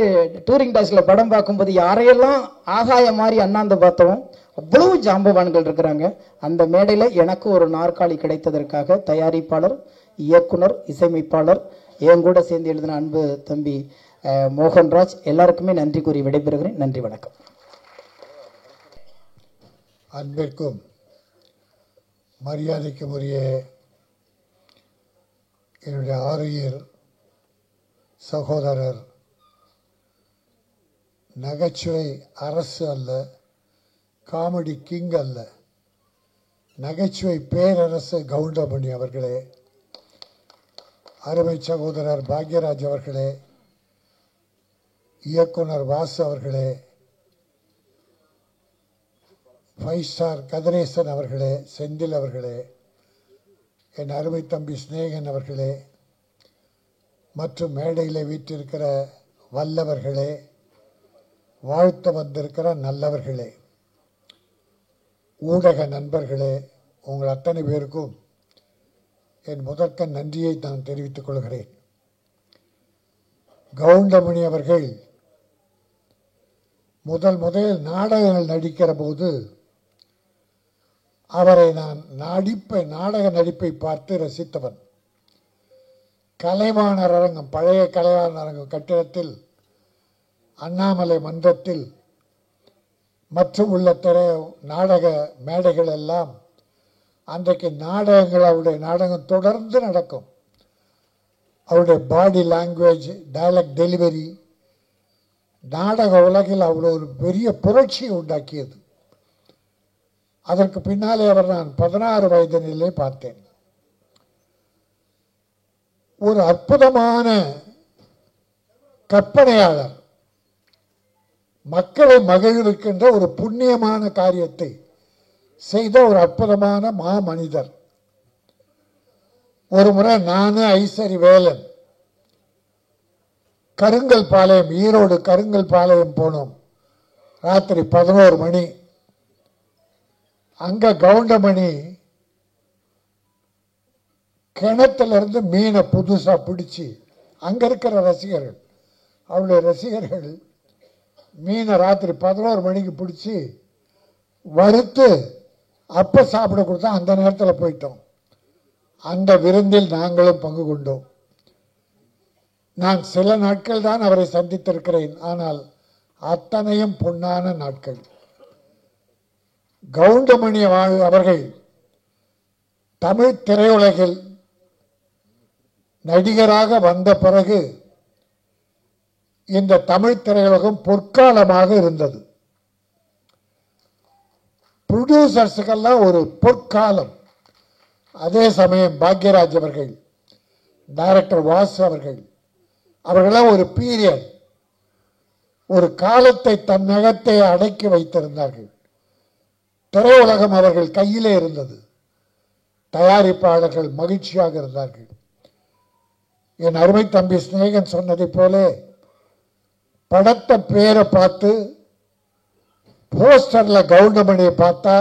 டூரிங் டாஸ்ல படம் பார்க்கும்போது யாரையெல்லாம் ஆகாய மாதிரி அண்ணாந்து பார்த்தோம், அவ்வளவு ஜாம்பவான்கள் இருக்கிறாங்க. அந்த மேடையில் எனக்கு ஒரு நாற்காலி கிடைத்ததற்காக தயாரிப்பாளர், இயக்குனர், இசையமைப்பாளர், என் கூட சேர்ந்து எழுதின அன்பு தம்பி மோகன்ராஜ் எல்லாருக்குமே நன்றி கூறி விடைபெறுகிறேன். நன்றி, வணக்கம். அன்பிற்கும் மரியாதைக்கும் உரிய என்னுடைய ஆருயிர் சகோதரர், நகைச்சுவை அரசு அல்ல, காமெடி கிங் அல்ல, நகைச்சுவை பேரரசு கவுண்டமணி அவர்களே, அருமை சகோதரர் பாக்யராஜ் அவர்களே, இயக்குனர் வாசு அவர்களே, 5 ஸ்டார் கதிரேசன் அவர்களே, செந்தில் அவர்களே, என் அருமை தம்பி ஸ்னேகன் அவர்களே, மற்றும் மேடையில் வீற்றிருக்கிற வல்லவர்களே, வாழ்த்த வந்திருக்கிற நல்லவர்களே, ஊடக நண்பர்களே, உங்கள் அத்தனை பேருக்கும் என் முதற்க நன்றியை நான் தெரிவித்துக் கொள்கிறேன். கவுண்டமணி அவர்கள் முதல் நாடகங்கள் நடிக்கிற போது அவரை நான் நாடக நடிப்பை பார்த்து ரசித்தவன். கலைவாணர் அரங்கம், பழைய கலைவாணர் அரங்கம் கட்டிடத்தில், அண்ணாமலை மன்றத்தில் மற்றும் உள்ள நாடக மேடைகள் எல்லாம் அன்றைக்கு நாடகங்கள், அவருடைய நாடகம் தொடர்ந்து நடக்கும். அவருடைய பாடி லாங்குவேஜ், டயலாக் டெலிவரி நாடக உலகில் அவ்வளோ ஒரு பெரிய புரட்சியை உண்டாக்கியது. அதற்கு பின்னாலே அவர் நான் 16 வயதினிலே பார்த்தேன். ஒரு அற்புதமான கற்பனையாளர், மக்களை மகிழ்விக்கின்ற ஒரு புண்ணியமான காரியத்தை செய்த ஒரு அற்புதமான மாமனிதர். ஒரு முறை நானு ஐசரி வேலன் கருங்கல் பாளையம், ஈரோடு கருங்கல் பாளையம் போனோம். ராத்திரி 11 மணி. அங்க கவுண்டமணி கிணத்திலிருந்து மீனை புதுசா பிடிச்சி, அங்க இருக்கிற ரசிகர்கள், அவருடைய ரசிகர்கள் மீனை ராத்திரி 11 மணிக்கு பிடிச்சி வறுத்து அப்ப சாப்பிட கொடுத்தா அந்த நேரத்தில் போயிட்டோம். அந்த விருந்தில் நாங்களும் பங்கு கொண்டோம். நான் சில நாட்கள் தான் அவரை சந்தித்திருக்கிறேன், ஆனால் அத்தனையும் பொன்னான நாட்கள். கவுண்டமணி அவர்கள் தமிழ் திரையுலகில் நடிகராக வந்த பிறகு இந்த தமிழ் திரையுலகம் பொற்காலமாக இருந்தது. ப்ரொடியூசர்ஸுக்கெல்லாம் ஒரு பொற்காலம். அதே சமயம் பாக்யராஜ் அவர்கள், டைரக்டர் வாசு அவர்களாம் ஒரு பீரியட், ஒரு காலத்தை தன்னகத்தை அடக்கி வைத்திருந்தார்கள். திரையுலகம் அவர்கள் கையிலே இருந்தது. தயாரிப்பாளர்கள் மகிழ்ச்சியாக இருந்தார்கள். என் அருமை தம்பி ஸ்நேகன் சொன்னதை போல படத்தை பேரை பார்த்து போஸ்டர்ல கவுண்டமணியை பார்த்தா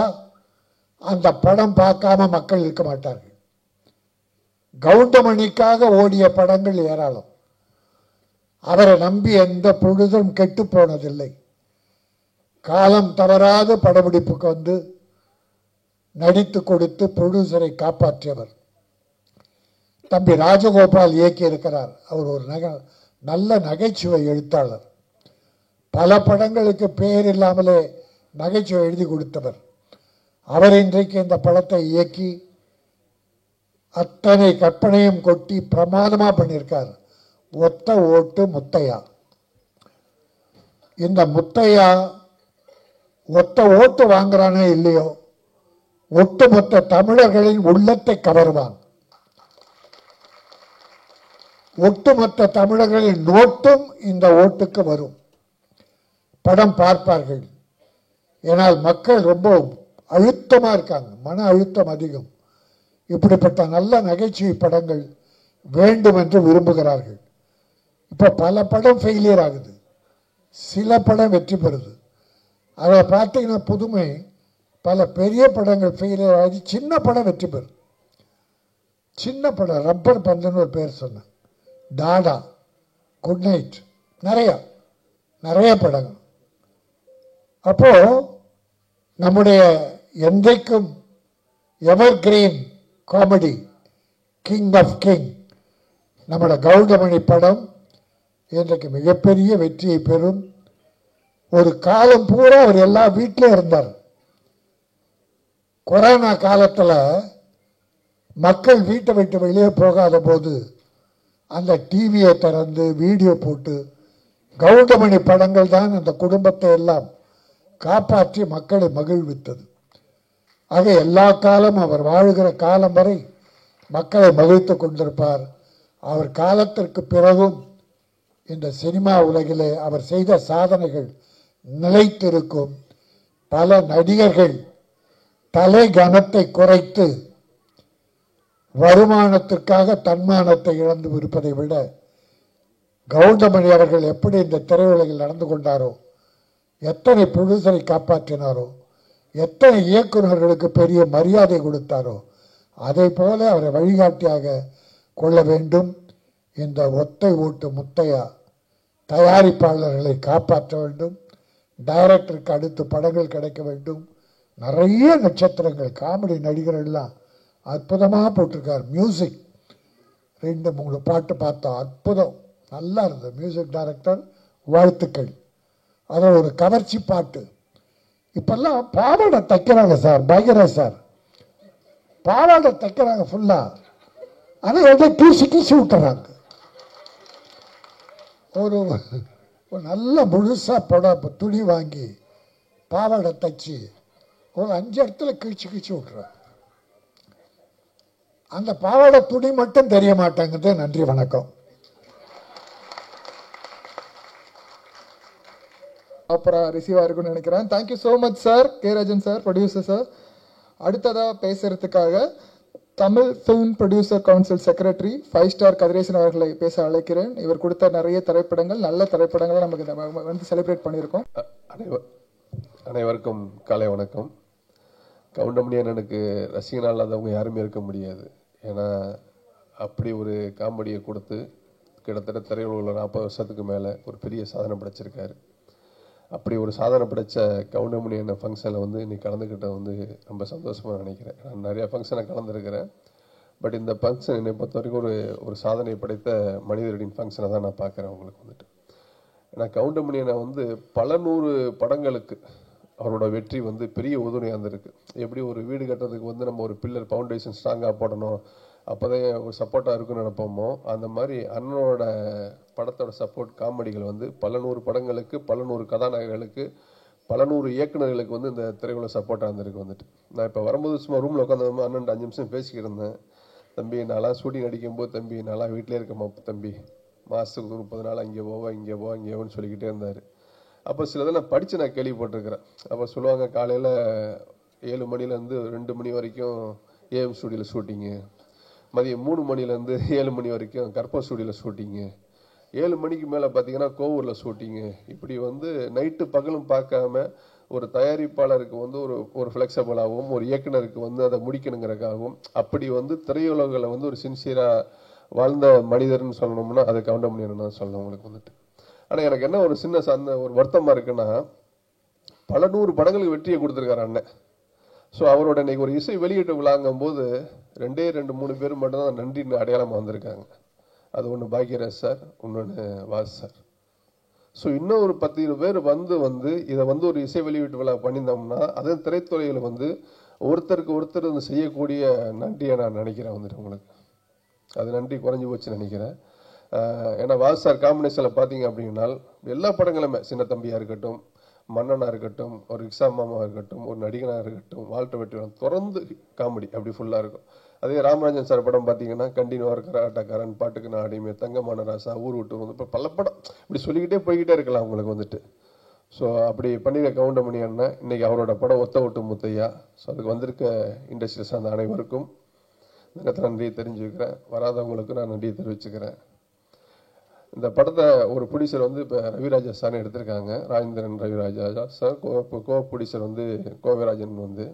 அந்த படம் பார்க்காம மக்கள் இருக்க மாட்டார்கள். கவுண்டமணிக்காக ஓடிய படங்கள் ஏராளம். அவரை நம்பி எந்த பொழுதும் கெட்டு போனதில்லை. காலம் தவறாது படப்பிடிப்புக்கு வந்து நடித்து கொடுத்து ப்ரொடியூசரை காப்பாற்றியவர். தம்பி ராஜகோபால் இயக்கி இருக்கிறார். அவர் ஒரு நல்ல நகைச்சுவை எழுத்தாளர். பல படங்களுக்கு பெயர் இல்லாமலே நகைச்சுவை எழுதி கொடுத்தவர். அவர் இன்றைக்கு இந்த படத்தை இயக்கி அத்தனை கற்பனையும் கொட்டி பிரமாதமா பண்ணியிருக்கார். ஒத்த ஓட்டு முத்தையா. இந்த முத்தையா ஒத்த ஓட்டு வாங்குறானே இல்லையோ, ஒட்டுமொத்த தமிழர்களின் உள்ளத்தை கவர்வான். ஒட்டுமொத்த தமிழர்களின் நோட்டும் இந்த ஓட்டுக்கு வரும். படம் பார்ப்பார்கள். ஏனால் மக்கள் ரொம்ப அழுத்தமா இருக்காங்க, மன அழுத்தம் அதிகம். இப்படிப்பட்ட நல்ல நகைச்சுவை படங்கள் வேண்டும் என்று விரும்புகிறார்கள். இப்ப பல படம் ஃபெயிலியர் ஆகுது, சில படம் வெற்றி பெறுது. அதை பார்த்தீங்கன்னா புதுமை, பல பெரிய படங்கள் ஃபெயிலியர் ஆகி சின்ன படம் வெற்றி பெறும். சின்ன படம் ரப்பர் பந்துன்னு ஒரு பேர் சொன்னேன், டாடா, குட் நைட், நிறைய படங்கள். அப்போ நம்முடைய என்றைக்கும் evergreen comedy king of king நம்முடைய கவுண்டமணி படம் இன்றைக்கு மிகப்பெரிய வெற்றியை பெறும். ஒரு காலம் பூரா அவர் எல்லா வீட்டிலும் இருந்தார். கொரோனா காலத்தில் மக்கள் வீட்டை விட்டு வெளியே போகாத போது அந்த டிவியை திறந்து வீடியோ போட்டு கவுண்டமணி படங்கள் தான் அந்த குடும்பத்தை எல்லாம் காப்பாற்றி மக்களை மகிழ்வித்தது. ஆக எல்லா காலம் அவர் வாழுகிற காலம் வரை மக்களை மகிழ்த்து கொண்டிருப்பார். அவர் காலத்திற்கு பிறகும் இந்த சினிமா உலகிலே அவர் செய்த சாதனைகள் நிலைத்திருக்கும். பல நடிகர்கள் தலை கனத்தை குறைத்து வருமானத்திற்காக தன்மானத்தை இழந்து இருப்பதை விட கவுண்டமணி அவர்கள் எப்படி இந்த திரையுலகில் நடந்து கொண்டாரோ, எத்தனை ப்ரொடியூசரை காப்பாற்றினாரோ, எத்தனை இயக்குநர்களுக்கு பெரிய மரியாதை கொடுத்தாரோ, அதை போல அவரை வழிகாட்டியாக கொள்ள வேண்டும். இந்த ஒத்தை ஓட்டு முத்தையா தயாரிப்பாளர்களை காப்பாற்ற வேண்டும். டைரக்டருக்கு அடுத்து படங்கள் கிடைக்க வேண்டும். நிறைய நட்சத்திரங்கள், காமெடி நடிகர்கள்லாம் அற்புதமாக போட்டிருக்கார். மியூசிக் 2-3 பாட்டு பார்த்தோம். அற்புதம், நல்லா இருந்தது. மியூசிக் டைரக்டர் வாழ்த்துக்கள். அதில் ஒரு கவர்ச்சி பாட்டு. இப்பெல்லாம் பாவாடை தைக்கிறாங்க சார், பாக்யராஜ் சார் பாவாடை தைக்கிறாங்க ஃபுல்லா. ஆனால் எதை கீசி விட்டுறாங்க. ஒரு நல்ல முழுசா துணி வாங்கி பாவாடை தைச்சி ஒரு 5 இடத்துல கிழிச்சு விட்டுறாங்க. அந்த பாவாடை துணி மட்டும் தெரிய மாட்டாங்குது. நன்றி, வணக்கம். அப்புறம் ரிசீவ் ஆயிருக்குன்னு நினைக்கிறேன். Thank you so much sir, K Rajan sir, producer sir. அடுத்ததாக பேசுறதுக்காக Tamil film producer council secretary 5 star Kathiresan அவர்களை பேச அழைக்கிறேன். இவர் கொடுத்த நிறைய திரைப்படங்கள், நல்ல திரைப்படங்களை நமக்கு வந்து செலிப்ரேட் பண்ணியிருக்கோம். அனைவருக்கும் காலை வணக்கம். கவுண்டமணி அண்ணனுக்கு ரசிகனாக இல்லாதவங்க யாருமே இருக்க முடியாது. ஏன்னா அப்படி ஒரு காமெடியை கொடுத்து கிட்டத்தட்ட திரையுலகில் 40 வருஷத்துக்கு மேலே ஒரு பெரிய சாதனை படைச்சிருக்காரு. அப்படி ஒரு சாதனை படைத்த கவுண்டமணி அண்ணன் ஃபங்க்ஷனில் வந்து இன்னைக்கு கலந்துக்கிட்ட வந்து ரொம்ப சந்தோஷமாக நினைக்கிறேன். நான் நிறையா ஃபங்க்ஷனை கலந்துருக்கிறேன். பட் இந்த ஃபங்க்ஷன் என்னை பொறுத்த வரைக்கும் ஒரு சாதனை படைத்த மனிதரின் ஃபங்க்ஷனை தான் நான் பார்க்குறேன். உங்களுக்கு வந்துட்டு ஏன்னா கவுண்டமணி அண்ணன் வந்து பல 100 படங்களுக்கு அவரோட வெற்றி வந்து பெரிய உதவியாக இருந்திருக்கு. எப்படி ஒரு வீடு கட்டுறதுக்கு வந்து நம்ம ஒரு பில்லர் ஃபவுண்டேஷன் ஸ்ட்ராங்காக போடணும், அப்போதான் ஒரு சப்போர்ட்டாக இருக்குன்னு நினைப்போமோ, அந்த மாதிரி அண்ணனோட படத்தோட சப்போர்ட் காமெடிகள் வந்து பல 100 படங்களுக்கு, பல 100 கதாநாயகர்களுக்கு, பல 100 இயக்குநர்களுக்கு வந்து இந்த திரையுலக சப்போர்ட்டாக இருந்திருக்கு. வந்துட்டு நான் இப்போ வரும்போது சும்மா ரூமில் உட்காந்து அண்ணன் 5 நிமிஷம் பேசிக்கிட்டு இருந்தேன். தம்பி நான்லாம் ஷூட்டிங் அடிக்கும்போது தம்பி நான்லாம் வீட்டிலே இருக்கமா தம்பி, மாதத்துக்கு 30 நாள் அங்கே போவா இங்கே போன்னு சொல்லிக்கிட்டே இருந்தார். அப்போ சிலதெல்லாம் படித்து நான் கேள்விப்பட்டிருக்கிறேன். அப்போ சொல்லுவாங்க காலையில் 7 மணிலேருந்து 2 மணி வரைக்கும் ஏஎம் ஸ்டூடியோவில் ஷூட்டிங்கு, மதியம் 3 மணிலேருந்து 7 மணி வரைக்கும் கற்பா ஸ்டூடியோவில் ஷூட்டிங்கு, 7 மணிக்கு மேலே பார்த்தீங்கன்னா கோவூரில் ஷூட்டிங்கு. இப்படி வந்து நைட்டு பகலும் பார்க்காம ஒரு தயாரிப்பாளருக்கு வந்து ஒரு ஃப்ளெக்சிபிளாகவும், ஒரு இயக்குனருக்கு வந்து அதை முடிக்கணுங்கிறதுக்காகவும், அப்படி வந்து திரையுலகில் வந்து ஒரு சின்சியராக வாழ்ந்த மனிதர்னு சொல்லணும்னா அது கவுண்டமணி அண்ணன் தான் சொல்லணும் உங்களுக்கு வந்துட்டு. ஆனால் எனக்கு என்ன ஒரு சின்ன ஒரு வருத்தமாக இருக்குன்னா, பல 100 படங்களுக்கு வெற்றியை கொடுத்துருக்காரு அண்ணன். ஸோ அவரோட இன்னைக்கு ஒரு இசை வெளியீட்டு விழாங்கும் போது 2-3 பேர் மட்டும்தான் நன்றின்னு அடையாளமாக வந்திருக்காங்க. அது ஒன்று பாக்யராஜ் சார், இன்னொன்று வாஸ் சார். ஸோ இன்னும் ஒரு 10 பேர் வந்து இதை வந்து ஒரு இசை வெளியீட்டு விழா பண்ணியிருந்தோம்னா அதே திரைத்துறையில் வந்து ஒருத்தருக்கு ஒருத்தர் வந்து செய்யக்கூடிய நன்றியை நான் நினைக்கிறேன் வந்துட்டு உங்களுக்கு. அது நன்றி குறைஞ்சி போச்சுன்னு நினைக்கிறேன். ஏன்னா வாஸ் சார் காம்பினேஷனில் பார்த்தீங்க அப்படின்னா எல்லா படங்களுமே சின்ன தம்பியாக இருக்கட்டும், மன்னனாக இருக்கட்டும், ஒரு ரிக்ஷா மாமாவாக இருக்கட்டும், ஒரு நடிகனாக இருக்கட்டும், வாழ்க்கை வெற்றி தொடர்ந்து காமெடி அப்படி ஃபுல்லாக இருக்கும். அதே ராமராஜன் சார் படம் பார்த்தீங்கன்னா கண்டினியூவாக இருக்கிற ஆட்டக்காரன், பாட்டுக்கு நான் அடிமை, தங்கமான ராசா, ஊர் விட்டு வந்து இப்போ பல படம் இப்படி சொல்லிக்கிட்டே போய்கிட்டே இருக்கலாம் உங்களுக்கு வந்துட்டு. ஸோ அப்படி பண்ணிக்க கவுண்டமணி அண்ணன் இன்னைக்கு அவரோட படம் ஒத்த விட்டு முத்தையா. ஸோ அதுக்கு வந்திருக்க இண்டஸ்ட்ரி சார்ந்த அனைவருக்கும் நேரத்தில் நன்றியை தெரிஞ்சுக்கிறேன். வராதவங்களுக்கு நான் நன்றியை தெரிவிச்சுக்கிறேன். இந்த படத்தை ஒரு ப்ரொடியூசர் வந்து இப்போ ரவிராஜா சார்னு எடுத்திருக்காங்க, ராஜேந்திரன் ரவிராஜா சார். கோ ப்ரொடியூசர் வந்து கோவிராஜன் வந்து.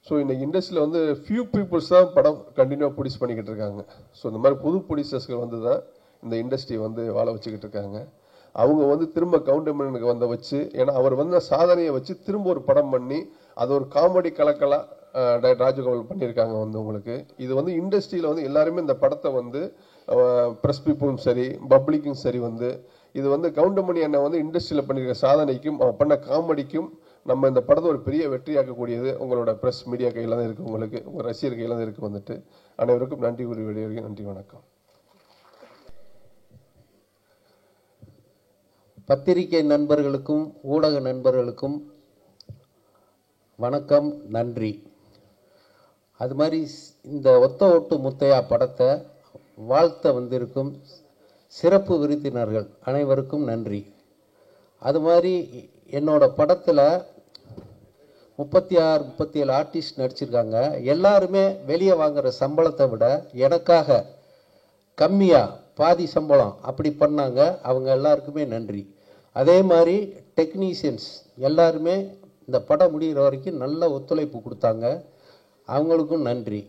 ஸோ இன்னைக்கு இண்டஸ்ட்ரியில் வந்து ஃபியூ பீப்புள்ஸ் தான் படம் கண்டினியூவாக ப்ரொடியூஸ் பண்ணிக்கிட்டு இருக்காங்க. ஸோ இந்த மாதிரி புது ப்ரொடியூசர்ஸ்கள் வந்து தான் இந்த இண்டஸ்ட்ரியை வந்து வாழ வச்சுக்கிட்டு இருக்காங்க. அவங்க வந்து திரும்ப கவுண்டமணிக்கு வந்த வச்சு, ஏன்னா அவர் வந்து சாதனையை வச்சு திரும்ப ஒரு படம் பண்ணி அது ஒரு காமெடி கலக்கலாக ராஜகோபால் பண்ணியிருக்காங்க வந்து உங்களுக்கு. இது வந்து இண்டஸ்ட்ரியில் வந்து எல்லாருமே இந்த படத்தை வந்து ப்ரெஸ் பீப்புளும் சரி, பப்ளிக்கும் சரி வந்து இது வந்து கவுண்டமணி அண்ணன் வந்து இண்டஸ்ட்ரியில் பண்ணியிருக்க சாதனைக்கும் அவன் பண்ண காமெடிக்கும் நம்ம இந்த படத்தை ஒரு பெரிய வெற்றியாக்கக்கூடியது உங்களோட ப்ரெஸ் மீடியா கையில் தான் இருக்குது, உங்களுக்கு உங்கள் ரசிகர் கையில் தான் இருக்குது வந்துட்டு. அனைவருக்கும் நன்றி கூறி வெளியே நன்றி, வணக்கம். பத்திரிகை நண்பர்களுக்கும் ஊடக நண்பர்களுக்கும் வணக்கம், நன்றி. அது மாதிரி இந்த ஒத்த ஒட்டு முத்தையா படத்தை வாழ்த்த வந்திருக்கும் சிறப்பு விருந்தினர்கள் அனைவருக்கும் நன்றி. அது மாதிரி என்னோட படத்தில் 36-37 ஆர்டிஸ்ட் நடிச்சிருக்காங்க. எல்லாருமே வெளியே வாங்குற சம்பளத்தை விட எனக்காக கம்மியாக பாதி சம்பளம் அப்படி பண்ணாங்க. அவங்க எல்லாருக்குமே நன்றி. அதே மாதிரி டெக்னீஷியன்ஸ் எல்லாருமே இந்த படம் முடிகிற வரைக்கும் நல்ல ஒத்துழைப்பு கொடுத்தாங்க, அவங்களுக்கும் நன்றி.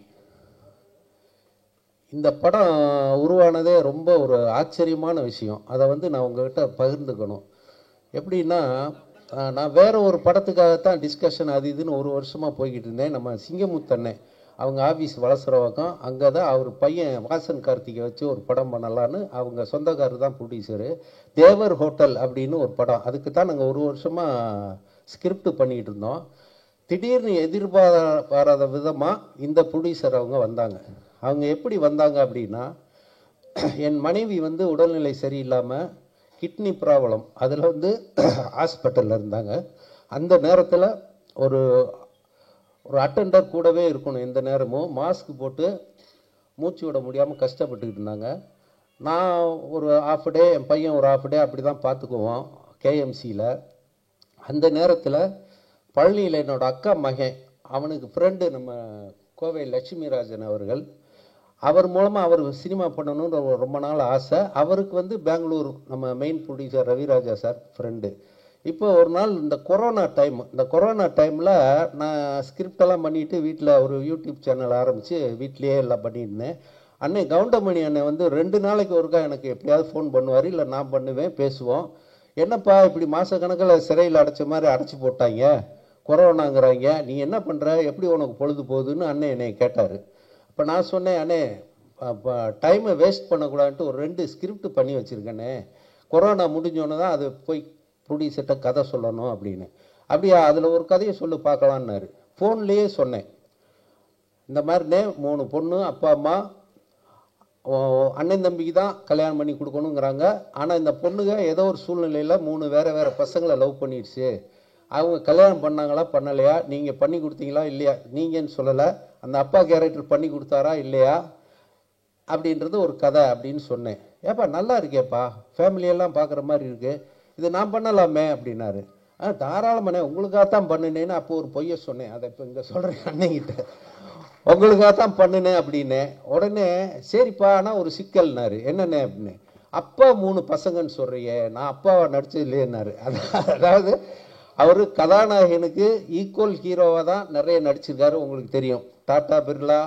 இந்த படம் உருவானதே ரொம்ப ஒரு ஆச்சரியமான விஷயம். அதை வந்து நான் உங்கள்கிட்ட பகிர்ந்துக்கணும். எப்படின்னா, நான் வேறு ஒரு படத்துக்காகத்தான் டிஸ்கஷன் அது இதுன்னு ஒரு வருஷமாக போய்கிட்டு இருந்தேன். நம்ம சிங்கமுத்தண்ணே அவங்க ஆஃபீஸ் வளசுறவக்கம். அங்கே தான் அவர் பையன் வாசன் கார்த்திகை வச்சு ஒரு படம் பண்ணலான்னு அவங்க சொந்தக்காரர் தான் ப்ரொடியூசரு. தேவர் ஹோட்டல் அப்படின்னு ஒரு படம், அதுக்கு தான் நாங்கள் ஒரு வருஷமாக ஸ்கிரிப்ட் பண்ணிகிட்டு இருந்தோம். திடீர்னு எதிர்பாராத விதமாக இந்த ப்ரொடியூசர் அவங்க வந்தாங்க. அவங்க எப்படி வந்தாங்க அப்படின்னா, என் மனைவி வந்து உடல்நிலை சரியில்லாமல் கிட்னி ப்ராப்ளம், அதில் வந்து ஹாஸ்பிட்டலில் இருந்தாங்க. அந்த நேரத்தில் ஒரு அட்டெண்டர் கூடவே இருக்கணும், எந்த நேரமும் மாஸ்க் போட்டு மூச்சு விட முடியாமல் கஷ்டப்பட்டுக்கிட்டு இருந்தாங்க. நான் ஒரு ஹாஃப் டே, என் பையன் ஒரு ஹாஃப் டே அப்படி தான் பார்த்துக்குவோம் கேஎம்சியில். அந்த நேரத்தில் பழனியில் என்னோட அக்கா மகன், அவனுக்கு ஃப்ரெண்டு நம்ம கோவை லட்சுமிராஜன் அவர்கள், அவர் மூலமாக அவர் சினிமா பண்ணணுன்ற ரொம்ப நாள் ஆசை. அவருக்கு வந்து பெங்களூர் நம்ம main producer Raviraja sir friend. இப்போ ஒரு நாள் இந்த கொரோனா டைமில் நான் ஸ்கிரிப்டெல்லாம் பண்ணிவிட்டு வீட்டில் ஒரு யூடியூப் சேனல் ஆரம்பித்து வீட்லேயே எல்லாம் பண்ணியிருந்தேன். அன்னை கவுண்டமணி அண்ணன் வந்து 2 நாளைக்கு ஒருக்கா எனக்கு எப்படியாவது ஃபோன் பண்ணுவார், இல்லை நான் பண்ணுவேன், பேசுவோம். என்னப்பா இப்படி மாதக்கணக்கில் சிறையில் அடைச்ச மாதிரி அடைச்சி போட்டாங்க, கொரோனாங்கிறாங்க, நீ என்ன பண்ணுற, எப்படி உனக்கு பொழுது போகுதுன்னு அண்ணன் என்னை கேட்டார். இப்போ நான் சொன்னேன், அண்ணே டைமை வேஸ்ட் பண்ணக்கூடாதுன்ட்டு ஒரு 2 ஸ்கிரிப்ட் பண்ணி வச்சுருக்கேண்ணே, கொரோனா முடிஞ்சோன்னு தான் அது போய் ப்ரொடியூசர்கிட்ட கதை சொல்லணும் அப்படின்னு. அப்படியா, அதில் ஒரு கதையை சொல்லி பார்க்கலான்னாரு. ஃபோன்லேயே சொன்னேன், இந்த மாதிரினே 3 பொண்ணு, அப்பா அம்மா, அண்ணன் தம்பிக்கு தான் கல்யாணம் பண்ணி கொடுக்கணுங்கிறாங்க. ஆனால் இந்த பொண்ணுங்க ஏதோ ஒரு சூழ்நிலையில் 3 வேறு பசங்களை லவ் பண்ணிடுச்சு. அவங்க கல்யாணம் பண்ணாங்களா பண்ணலையா, நீங்கள் பண்ணி கொடுத்தீங்களா இல்லையா, நீங்கன்னு சொல்லலை, அந்த அப்பா கேரக்டர் பண்ணி கொடுத்தாரா இல்லையா அப்படின்றது ஒரு கதை அப்படின்னு சொன்னேன். ஏப்பா நல்லா இருக்கேப்பா, ஃபேமிலியெல்லாம் பார்க்குற மாதிரி இருக்குது, இது நான் பண்ணலாமே அப்படின்னாரு. தாராளமானே, உங்களுக்காகத்தான் பண்ணினேன்னு அப்போ ஒரு பொய்யை சொன்னேன், அதை இப்போ இங்கே சொல்கிறேன் அண்ணங்கிட்ட, உங்களுக்காகத்தான் பண்ணினேன் அப்படின்னேன். உடனே சரிப்பா, ஆனால் ஒரு சிக்கல்னாரு. என்னென்ன அப்படின்னு, அப்பா 3 பசங்கன்னு சொல்கிறியே, நான் அப்பாவை நடிச்சது இல்லையேன்னாரு. அதாவது அவர் கதாநாயகனுக்கு ஈக்குவல் ஹீரோவாக தான் நிறைய நடிச்சிருக்காரு, உங்களுக்கு தெரியும். டாடா, பிர்லா,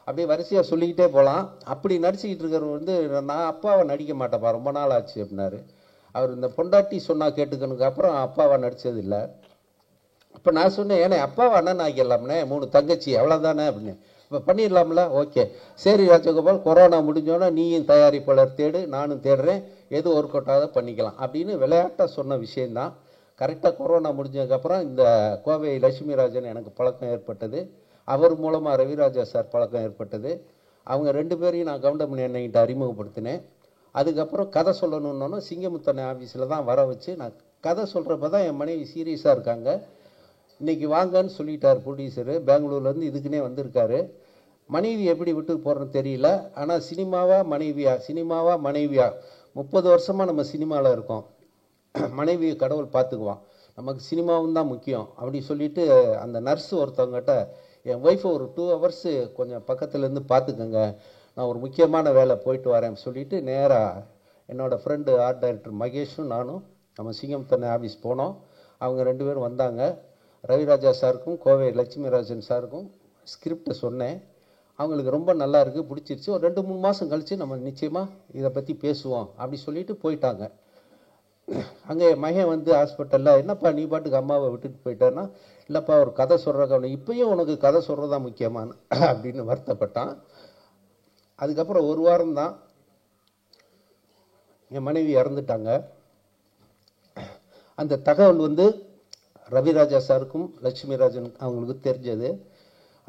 அப்படியே வரிசையாக சொல்லிக்கிட்டே போகலாம். அப்படி நடிச்சுக்கிட்டு இருக்கிறவர் வந்து நான் அப்பாவை நடிக்க மாட்டேப்பா, ரொம்ப நாள் ஆச்சு அப்படின்னாரு. அவர் இந்த பொண்டாட்டி சொன்னால் கேட்டுக்கணுக்கு அப்புறம் அப்பாவை நடித்தது இல்லை. இப்போ நான் சொன்னேன், ஏன்னா அப்பாவை அண்ணன் ஆக்கிடலாம்னே, 3 தங்கச்சி அவ்வளோதானே அப்படின்னு. இப்போ பண்ணிடலாம்ல, ஓகே சரி ராஜகோபால், கொரோனா முடிஞ்சோன்னா நீயும் தயாரிப்பாளர் தேடு, நானும் தேடுறேன், எது ஒர்க் அவுட் ஆகாத பண்ணிக்கலாம் அப்படின்னு விளையாட்டாக சொன்ன விஷயந்தான். கரெக்டாக கொரோனா முடிஞ்சதுக்கப்புறம் இந்த கோவை லட்சுமிராஜன் எனக்கு பழக்கம் ஏற்பட்டது, அவர் மூலமாக ரவிராஜா சார் பழக்கம் ஏற்பட்டது. அவங்க 2 பேரையும் நான் கவுண்டமணி அண்ணன்கிட்ட அறிமுகப்படுத்தினேன். அதுக்கப்புறம் கதை சொல்லணுன்னொன்னு சிங்கமுத்தண்ணை ஆஃபீஸில் தான் வர வச்சு நான் கதை சொல்கிறப்ப தான் என் மனைவி சீரியஸாக இருக்காங்க. இன்றைக்கி வாங்கன்னு சொல்லிட்டார் ப்ரொடியூசரு, பெங்களூர்லேருந்து இதுக்குன்னே வந்திருக்காரு. மனைவி எப்படி விட்டு போகிறேன்னு தெரியல. ஆனால் சினிமாவா மனைவியா 30 வருஷமாக நம்ம சினிமாவில் இருக்கோம், மனைவியை கடவுள் பார்த்துக்குவான், நமக்கு சினிமாவும் தான் முக்கியம் அப்படி சொல்லிட்டு அந்த நர்ஸு ஒருத்தவங்ககிட்ட, என் ஒய்ஃபை ஒரு 2 ஹவர்ஸு கொஞ்சம் பக்கத்துலேருந்து பார்த்துக்கங்க, நான் ஒரு முக்கியமான வேலை போயிட்டு வரேன் சொல்லிவிட்டு நேராக என்னோடய ஃப்ரெண்டு ஆர்ட் டைரக்டர் மகேஷும் நானும் நம்ம சிங்கமுத்தண்ணை ஆஃபீஸ் போனோம். அவங்க 2 பேரும் வந்தாங்க. ரவிராஜா சாருக்கும் கோவை லட்சுமிராஜன் சாருக்கும் ஸ்கிரிப்டை சொன்னேன். அவங்களுக்கு ரொம்ப நல்லா இருக்குது, பிடிச்சிருச்சு. ஒரு 2-3 மாதம் கழித்து நம்ம நிச்சயமாக இதை பற்றி பேசுவோம் அப்படி சொல்லிட்டு போயிட்டாங்க. அங்கே மகன் வந்து ஹாஸ்பிட்டலில், என்னப்பா நீ பாட்டுக்கு அம்மாவை விட்டுட்டு போயிட்டேன்னா, இல்லைப்பா ஒரு கதை சொல்கிறக்க, இப்பயும் உனக்கு கதை சொல்கிறதா முக்கியமான அப்படின்னு வருத்தப்பட்டான். அதுக்கப்புறம் 1 வாரம் தான் என் மனைவி இறந்துட்டாங்க. அந்த தகவல் வந்து ரவிராஜா சாருக்கும் லட்சுமிராஜன் அவங்களுக்கு தெரிஞ்சது.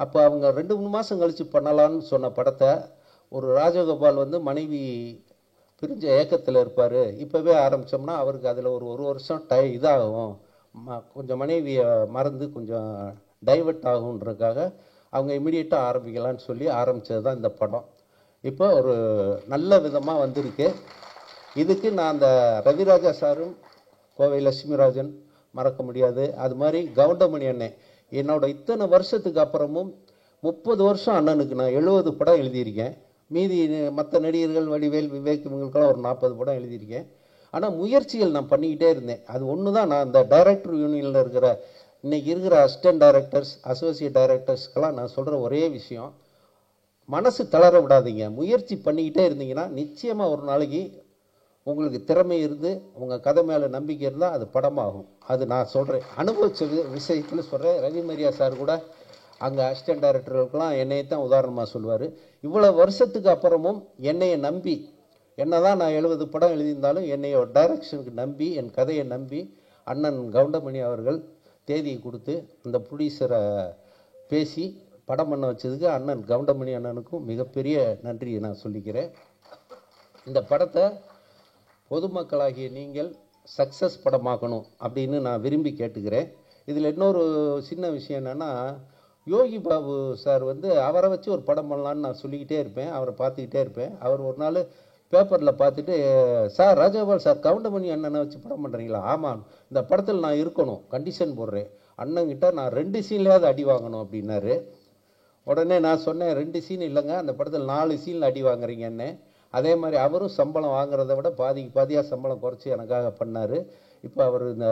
அப்போ அவங்க 2-3 மாதம் கழித்து பண்ணலான்னு சொன்ன படத்தை ஒரு ராஜகோபால் வந்து மனைவி பிரிஞ்ச ஏக்கத்தில் இருப்பார், இப்போவே ஆரம்பித்தோம்னா அவருக்கு அதில் ஒரு வருஷம் இதாகும், கொஞ்சம் மனைவியை மறந்து கொஞ்சம் டைவர்ட் ஆகுன்றதுக்காக அவங்க இமீடியட்டாக ஆரம்பிக்கலான்னு சொல்லி ஆரம்பித்தது தான் இந்த படம். இப்போ ஒரு நல்ல விதமாக வந்திருக்கு. இதுக்கு நான் அந்த ரவிராஜா சாரும் கோவை லட்சுமிராஜன் மறக்க முடியாது. அது மாதிரி கவுண்டமணி அண்ணன், என்னோட இத்தனை வருஷத்துக்கு அப்புறமும் 30 வருஷம் அண்ணனுக்கு நான் 70 படம் எழுதியிருக்கேன். மீதி மற்ற நடிகர்கள் வடிவேல், விவேக், இவங்களுக்கெல்லாம் ஒரு 40 படம் எழுதியிருக்கேன். ஆனால் முயற்சிகள் நான் பண்ணிக்கிட்டே இருந்தேன். அது ஒன்று தான் நான் இந்த டைரக்டர் யூனியனில் இருக்கிற இன்றைக்கி இருக்கிற அசிஸ்டன்ட் டைரக்டர்ஸ், அசோசியேட் டைரக்டர்ஸ்க்கெல்லாம் நான் சொல்கிற ஒரே விஷயம், மனசு தளர விடாதீங்க. முயற்சி பண்ணிக்கிட்டே இருந்தீங்கன்னா நிச்சயமாக ஒரு நாளைக்கு உங்களுக்கு திறமை இருந்து உங்கள் கதை மேலே நம்பிக்கை இருந்தால் அது படமாகும். அது நான் சொல்கிறேன், அனுபவிச்ச விஷயத்தில் சொல்கிறேன். ரவி மரியா சார் கூட அங்கே அசிஸ்டன்ட் டைரக்டர்களுக்கெல்லாம் என்னையை தான் உதாரணமாக சொல்லுவார். இவ்வளோ வருஷத்துக்கு அப்புறமும் என்னையை நம்பி, என்ன தான் நான் 70 படம் எழுதியிருந்தாலும் என்னைய டைரக்ஷனுக்கு நம்பி, என் கதையை நம்பி அண்ணன் கவுண்டமணி அவர்கள் தேதியை கொடுத்து இந்த ப்ரொடியூசரை பேசி படம் பண்ண வச்சதுக்கு அண்ணன் கவுண்டமணி அண்ணனுக்கும் மிகப்பெரிய நன்றியை நான் சொல்லிக்கிறேன். இந்த படத்தை பொதுமக்களாகிய நீங்கள் சக்ஸஸ் படமாக்கணும் அப்படின்னு நான் விரும்பி கேட்டுக்கிறேன். இதில் இன்னொரு சின்ன விஷயம் என்னென்னா, யோகி பாபு சார் வந்து அவரை வச்சு ஒரு படம் பண்ணலான்னு நான் சொல்லிக்கிட்டே இருப்பேன், அவரை பார்த்துக்கிட்டே இருப்பேன். அவர் ஒரு நாள் பேப்பரில் பார்த்துட்டு, சார் ராஜகோபால் சார் கவுண்டமணி அண்ணனை வச்சு படம் பண்ணுறீங்களா? ஆமாம், இந்த படத்தில் நான் இருக்கணும், கண்டிஷன் போடுறேன், அண்ணங்கிட்ட நான் 2 சீன்லையாவது அடி வாங்கணும் அப்படின்னாரு. உடனே நான் சொன்னேன், 2 சீன் இல்லைங்க, அந்த படத்தில் 4 சீனில் அடி வாங்குறீங்கன்னு. அதே மாதிரி அவரும் சம்பளம் வாங்குறத விட பாதிக்கு பாதியாக சம்பளம் குறைச்சி எனக்காக பண்ணார். இப்போ அவர் இந்த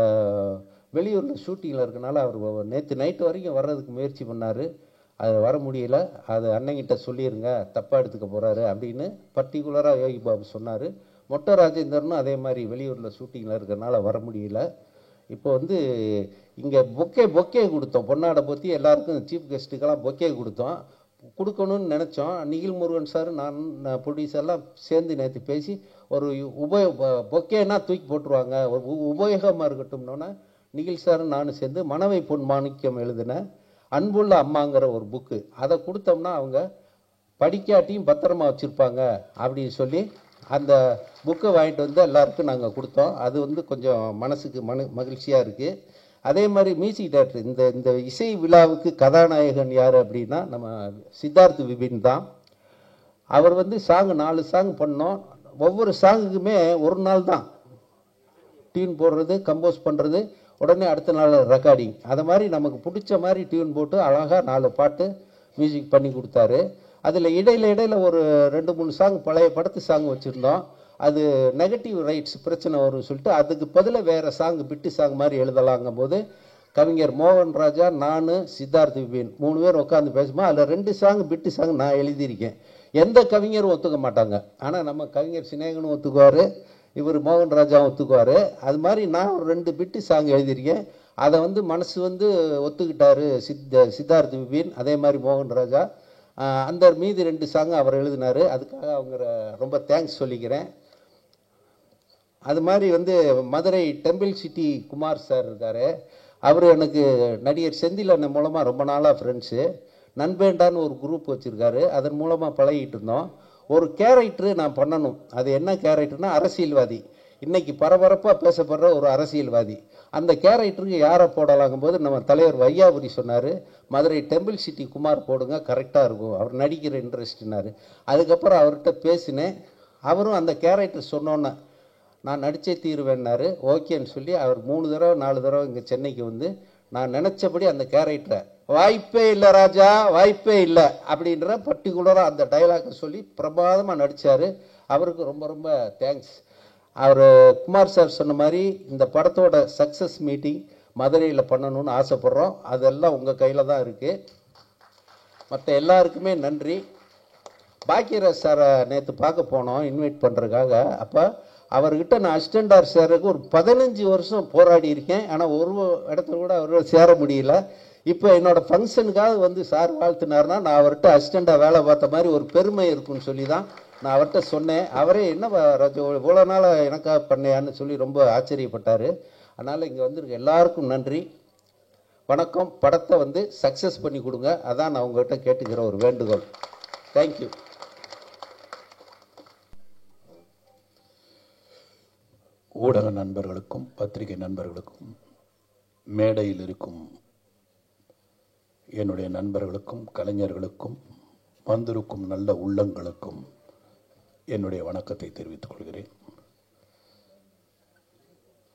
வெளியூரில் ஷூட்டிங்கில் இருக்கனால அவர் நேற்று நைட்டு வரைக்கும் வர்றதுக்கு முயற்சி பண்ணார். அது வர முடியல, அது அண்ணங்கிட்ட சொல்லிடுங்க, தப்பாக எடுத்துக்க போகிறாரு அப்படின்னு பர்டிகுலராக யோகி பாபு சொன்னார். மொட்டை ராஜேந்தரனும் அதே மாதிரி வெளியூரில் ஷூட்டிங்கில் இருக்கிறனால வர முடியல. இப்போ வந்து இங்கே பொக்கே கொடுத்தோம், பொன்னாடை பற்றி எல்லாருக்கும் சீஃப் கெஸ்ட்டுக்கெல்லாம் பொக்கே கொடுக்கணும்னு நினச்சோம். நிகில் முருகன் சார், நான் ப்ரொடியூசர்லாம் சேர்ந்து நேற்று பேசி ஒரு பொக்கேனா தூக்கி போட்டுருவாங்க, ஒரு உபயோகமாக இருக்கட்டும்னோன்னா நிகில் சாரும் நானும் சேர்ந்து மனவை பொன் மாணிக்கம் எழுதின அன்புள்ள அம்மாங்கிற ஒரு புக்கு, அதை கொடுத்தோம்னா அவங்க படிக்காட்டியும் பத்திரமா வச்சுருப்பாங்க அப்படின்னு சொல்லி அந்த புக்கை வாங்கிட்டு வந்து எல்லாருக்கும் நாங்கள் கொடுத்தோம். அது வந்து கொஞ்சம் மனசுக்கு மகிழ்ச்சியாக இருக்குது. அதே மாதிரி மியூசிக் டைரக்டர், இந்த இசை விழாவுக்கு கதாநாயகன் யார் அப்படின்னா நம்ம சித்தார்த் விபின் தான். அவர் வந்து 4 சாங் பண்ணோம். ஒவ்வொரு சாங்குக்குமே ஒரு நாள் தான் டியூன் போடுறது, கம்போஸ் பண்ணுறது, உடனே அடுத்த நாள் ரெக்கார்டிங். அது மாதிரி நமக்கு பிடிச்ச மாதிரி டியூன் போட்டு அழகாக 4 பாட்டு மியூசிக் பண்ணி கொடுத்தாரு. அதில் இடையில ஒரு 2-3 சாங் பழைய படத்து சாங் வச்சுருந்தோம். அது நெகட்டிவ் ரைட்ஸ் பிரச்சனை வரும்னு சொல்லிட்டு அதுக்கு பதிலாக வேறு சாங் பிட்டு சாங் மாதிரி எழுதலாங்கும் போது கவிஞர் மோகன் ராஜா, நான், சித்தார்த் விபின் 3 பேர் உட்காந்து பேசும்போது அதில் 2 சாங் பிட்டு சாங் நான் எழுதியிருக்கேன். எந்த கவிஞரும் ஒத்துக்க மாட்டாங்க, ஆனால் நம்ம கவிஞர் சினேகனும் ஒத்துக்குவார், இவர் மோகன் ராஜாவும் ஒத்துக்குவார். அது மாதிரி நான் ஒரு 2 பிட்டு சாங் எழுதியிருக்கேன். அதை வந்து மனசு வந்து ஒத்துக்கிட்டாரு சித்தார்த் விபின், அதே மாதிரி மோகன் ராஜா. அந்த மீதி 2 சாங் அவர் எழுதினார். அதுக்காக அவங்க ரொம்ப தேங்க்ஸ் சொல்லிக்கிறேன். அது மாதிரி வந்து Madurai temple city Kumar sir இருக்கார். அவர் எனக்கு நடிகர் செந்தில் அண்ணன் மூலமாக ரொம்ப நாளாக ஃப்ரெண்ட்ஸு. நண்பேண்டான்னு ஒரு குரூப் வச்சுருக்காரு, அதன் மூலமாக பழகிட்டு இருந்தோம். ஒரு கேரக்டரு நான் பண்ணணும். அது என்ன கேரக்டர்னா அரசியல்வாதி, இன்னைக்கு பரபரப்பாக பேசப்படுற ஒரு அரசியல்வாதி. அந்த கேரக்டருக்கு யாரை போடலாங்கும் போது நம்ம தலைவர் வையாபுரி சொன்னார், மதுரை டெம்பிள் சிட்டி குமார் போடுங்க, கரெக்டாக இருக்கும், அவர் நடிக்கிற இன்ட்ரெஸ்ட்னாரு. அதுக்கப்புறம் அவர்கிட்ட பேசினேன். அவரும் அந்த கேரக்டர் சொன்னோன்னே நான் நடிச்சே தீருவேன்னாரு. ஓகேன்னு சொல்லி அவர் 3 தடவை 4 தடவை இங்கே சென்னைக்கு வந்து நான் நினச்சபடி அந்த கேரக்டரை வாய்ப்பே இல்லை ராஜா, வாய்ப்பே இல்லை அப்படின்ற பர்டிகுலராக அந்த டைலாக்கை சொல்லி பிரமாதமாக நடித்தார். அவருக்கு ரொம்ப ரொம்ப தேங்க்ஸ். அவர் குமார் சார் சொன்ன மாதிரி இந்த படத்தோட சக்ஸஸ் மீட்டிங் மதுரையில் பண்ணணும்னு ஆசைப்பட்றோம். அதெல்லாம் உங்கள் கையில் தான் இருக்குது. மற்ற எல்லாருக்குமே நன்றி. பாக்கியராஜ் சாரை நேற்று பார்க்க போனோம் இன்வைட் பண்ணுறதுக்காக. அப்போ அவர்கிட்ட நான் அசிஸ்டண்டார் சேருக்கு ஒரு 15 வருஷம் போராடி இருக்கேன், ஆனால் ஒரு இடத்துல கூட அவரோட சேர முடியல. இப்போ என்னோட ஃபங்க்ஷனுக்காக வந்து சார் வாழ்த்தினார்னா நான் அவர்கிட்ட அசிஸ்டண்டாக வேலை பார்த்த மாதிரி ஒரு பெருமை இருக்குன்னு சொல்லி தான் நான் அவர்கிட்ட சொன்னேன். அவரே என்ன ராஜு இவ்வளோ நாள் எனக்காக பண்ணையான்னு சொல்லி ரொம்ப ஆச்சரியப்பட்டார். அதனால் இங்கே வந்திருக்க எல்லாருக்கும் நன்றி, வணக்கம். படத்தை வந்து சக்ஸஸ் பண்ணி கொடுங்க, அதான் நான் உங்கள்கிட்ட கேட்டுக்கிற ஒரு வேண்டுகோள். தேங்க்யூ. ஊடக நண்பர்களுக்கும் பத்திரிகை நண்பர்களுக்கும் மேடையில் இருக்கும் என்னுடைய நண்பர்களுக்கும் கலைஞர்களுக்கும் வந்திருக்கும் நல்ல உள்ளங்களுக்கும் என்னுடைய வணக்கத்தை தெரிவித்துக் கொள்கிறேன்.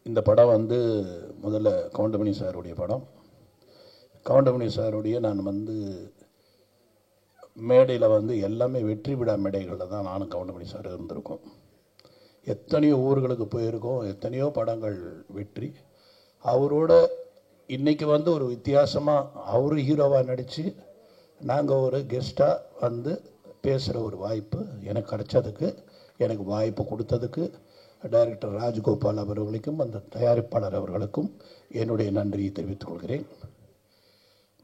இந்த படம் வந்து முதல்ல கவுண்டமணி சாருடைய படம். கவுண்டமணி சாருடைய நான் வந்து மேடையில் வந்து எல்லாமே வெற்றி விழா மேடைகளில் தான் நானும் கவுண்டமணி சார் இருந்திருக்கோம். எத்தனையோ ஊர்களுக்கு போயிருக்கோம், எத்தனையோ படங்கள் வெற்றி. அவரோட இன்றைக்கி வந்து ஒரு வித்தியாசமாக அவர் ஹீரோவாக நடித்து நாங்கள் ஒரு கெஸ்ட்டாக வந்து பேசுகிற ஒரு வாய்ப்பு எனக்கு கிடைச்சதுக்கு, எனக்கு வாய்ப்பு கொடுத்ததுக்கு டைரக்டர் ராஜகோபால் அவர்களுக்கும் அந்த தயாரிப்பாளர் அவர்களுக்கும் என்னுடைய நன்றியை தெரிவித்துக் கொள்கிறேன்.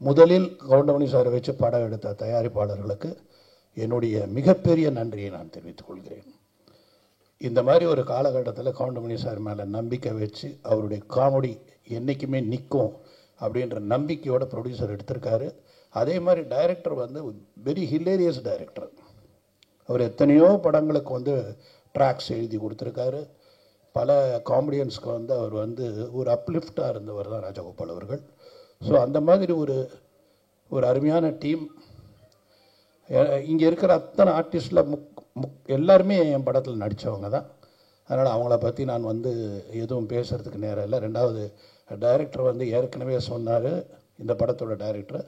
முதலில் கவுண்டமணி சாரை வச்சு படம் எடுத்த தயாரிப்பாளர்களுக்கு என்னுடைய மிகப்பெரிய நன்றியை நான் தெரிவித்துக் கொள்கிறேன். இந்த மாதிரி ஒரு காலகட்டத்தில் கவுண்டமணி சார் மேலே நம்பிக்கை வச்சு அவருடைய காமெடி என்றைக்குமே நிற்கும் அப்படின்ற நம்பிக்கையோட ப்ரொடியூசர் எடுத்திருக்காரு. அதே மாதிரி டைரக்டர் வந்து வெரி ஹிலேரியஸ் டைரக்டர். அவர் எத்தனையோ படங்களுக்கு வந்து ட்ராக்ஸ் எழுதி கொடுத்துருக்காரு. பல காமெடியன்ஸ்க்கு வந்து அவர் வந்து ஒரு அப்லிஃப்டாக இருந்தவர் தான் ராஜகோபால் அவர்கள். ஸோ அந்த மாதிரி ஒரு அருமையான டீம். இங்கே இருக்கிற அத்தனை ஆர்டிஸ்டில் எல்லாருமே என் படத்தில் நடித்தவங்க தான். அதனால் அவங்கள பற்றி நான் வந்து எதுவும் பேசுகிறதுக்கு நேரம் இல்லை. ரெண்டாவது டைரக்டர் வந்து ஏற்கனவே சொன்னார், இந்த படத்தோட டைரக்டர்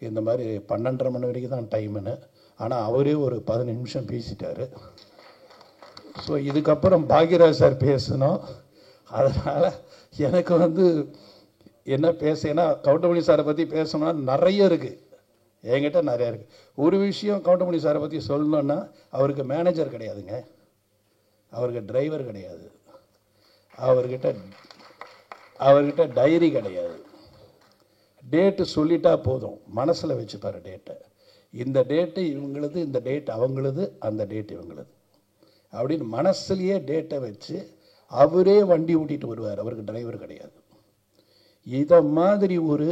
இந்த மாதிரி 12:30 மணி வரைக்கும் தான் டைமுன்னு. ஆனால் அவரே ஒரு 15 நிமிஷம் பேசிட்டார். ஸோ இதுக்கப்புறம் பாக்யராஜ் சார் பேசணும். அதனால் எனக்கு வந்து என்ன பேசுனா கவுண்டமணி சாரை பற்றி பேசணும்னா நிறைய இருக்குது, என்கிட்ட நிறையா இருக்குது. ஒரு விஷயம் கவுண்டமணி சாரை பற்றி சொல்லணுன்னா, அவருக்கு மேனேஜர் கிடையாதுங்க, அவருக்கு டிரைவர் கிடையாது, அவர்கிட்ட டைரி கிடையாது. டேட்டு சொல்லிட்டா போதும், மனசில் வச்சுப்பார் டேட்டை. இந்த டேட்டு இவங்களது, இந்த டேட் அவங்களது, அந்த டேட் இவங்களது அப்படின்னு மனசுலேயே டேட்டை வச்சு அவரே வண்டி ஓட்டிட்டு வருவார். அவருக்கு டிரைவர் கிடையாது. இதை மாதிரி ஒரு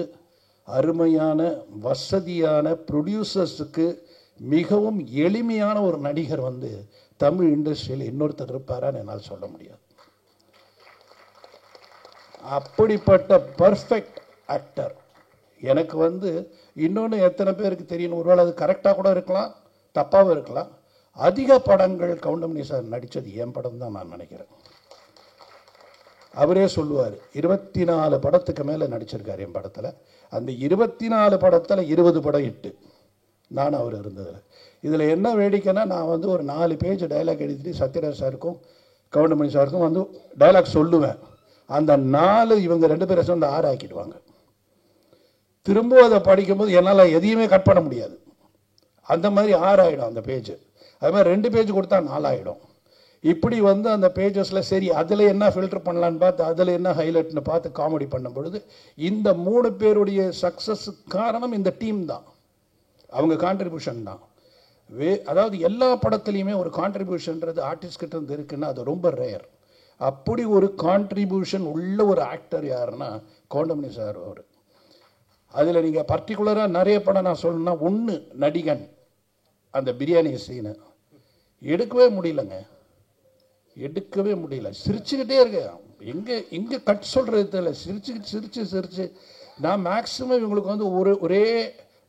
அருமையான வசதியான ப்ரொடியூசர்ஸுக்கு மிகவும் எளிமையான ஒரு நடிகர் வந்து தமிழ் இண்டஸ்ட்ரியில் இன்னொருத்தர் இருப்பாரான்னு என்னால் சொல்ல முடியாது. அப்படிப்பட்ட பர்ஃபெக்ட் ஆக்டர் எனக்கு வந்து இன்னொன்று எத்தனை பேருக்கு தெரியணும், ஒருவேளை அது கரெக்டாக கூட இருக்கலாம், தப்பாகவும் இருக்கலாம். அதிக படங்கள் கவுண்டமணி சார் நடித்தது என் படம் தான் நான் நினைக்கிறேன். அவரே சொல்லுவார், 24 படத்துக்கு மேலே நடிச்சிருக்காரு என் படத்தில். அந்த 24 படத்தில் 20 படம் இட்டு நான் அவர் இருந்ததில். இதில் என்ன வேடிக்கைன்னா, நான் வந்து ஒரு 4 பேஜ் டைலாக் எழுதிட்டு சத்யராஜ் சாருக்கும் கவுண்டமணி சாருக்கும் வந்து டைலாக் சொல்லுவேன். அந்த 4 இவங்க 2 பேரை வந்து 6 ஆக்கிடுவாங்க. திரும்ப அதை படிக்கும்போது என்னால் எதையுமே கட் பண்ண முடியாது. அந்த மாதிரி 6 ஆகிடும் அந்த பேஜ். அது மாதிரி 2 பேஜ் கொடுத்தா 4 ஆகிடும். இப்படி வந்து அந்த பேஜஸில் சரி அதில் என்ன ஃபில்டர் பண்ணலான்னு பார்த்து அதில் என்ன ஹைலைட்னு பார்த்து காமெடி பண்ணும் பொழுது இந்த 3 பேருடைய சக்ஸஸுக்கு காரணம் இந்த டீம் தான், அவங்க கான்ட்ரிபியூஷன் தான். அதாவது எல்லா படத்துலையுமே ஒரு கான்ட்ரிபியூஷன்றது ஆர்டிஸ்ட் கிட்ட இருந்து இருக்குன்னா அது ரொம்ப ரேர். அப்படி ஒரு கான்ட்ரிபியூஷன் உள்ள ஒரு ஆக்டர் யாருன்னா கவுண்டமணி சார். அவர் அதில் நீங்கள் பர்டிகுலராக நிறைய படம் நான் சொல்லணும்னா, ஒன்று நடிகன், அந்த பிரியாணி சீனு எடுக்கவே முடியலங்க, எடுக்கவே முடியல. சிரிச்சுக்கிட்டே இருக்கேன், எங்கே கட் சொல்கிறது தெரியல. சிரிச்சு நான் மேக்ஸிமம் இவங்களுக்கு வந்து ஒரே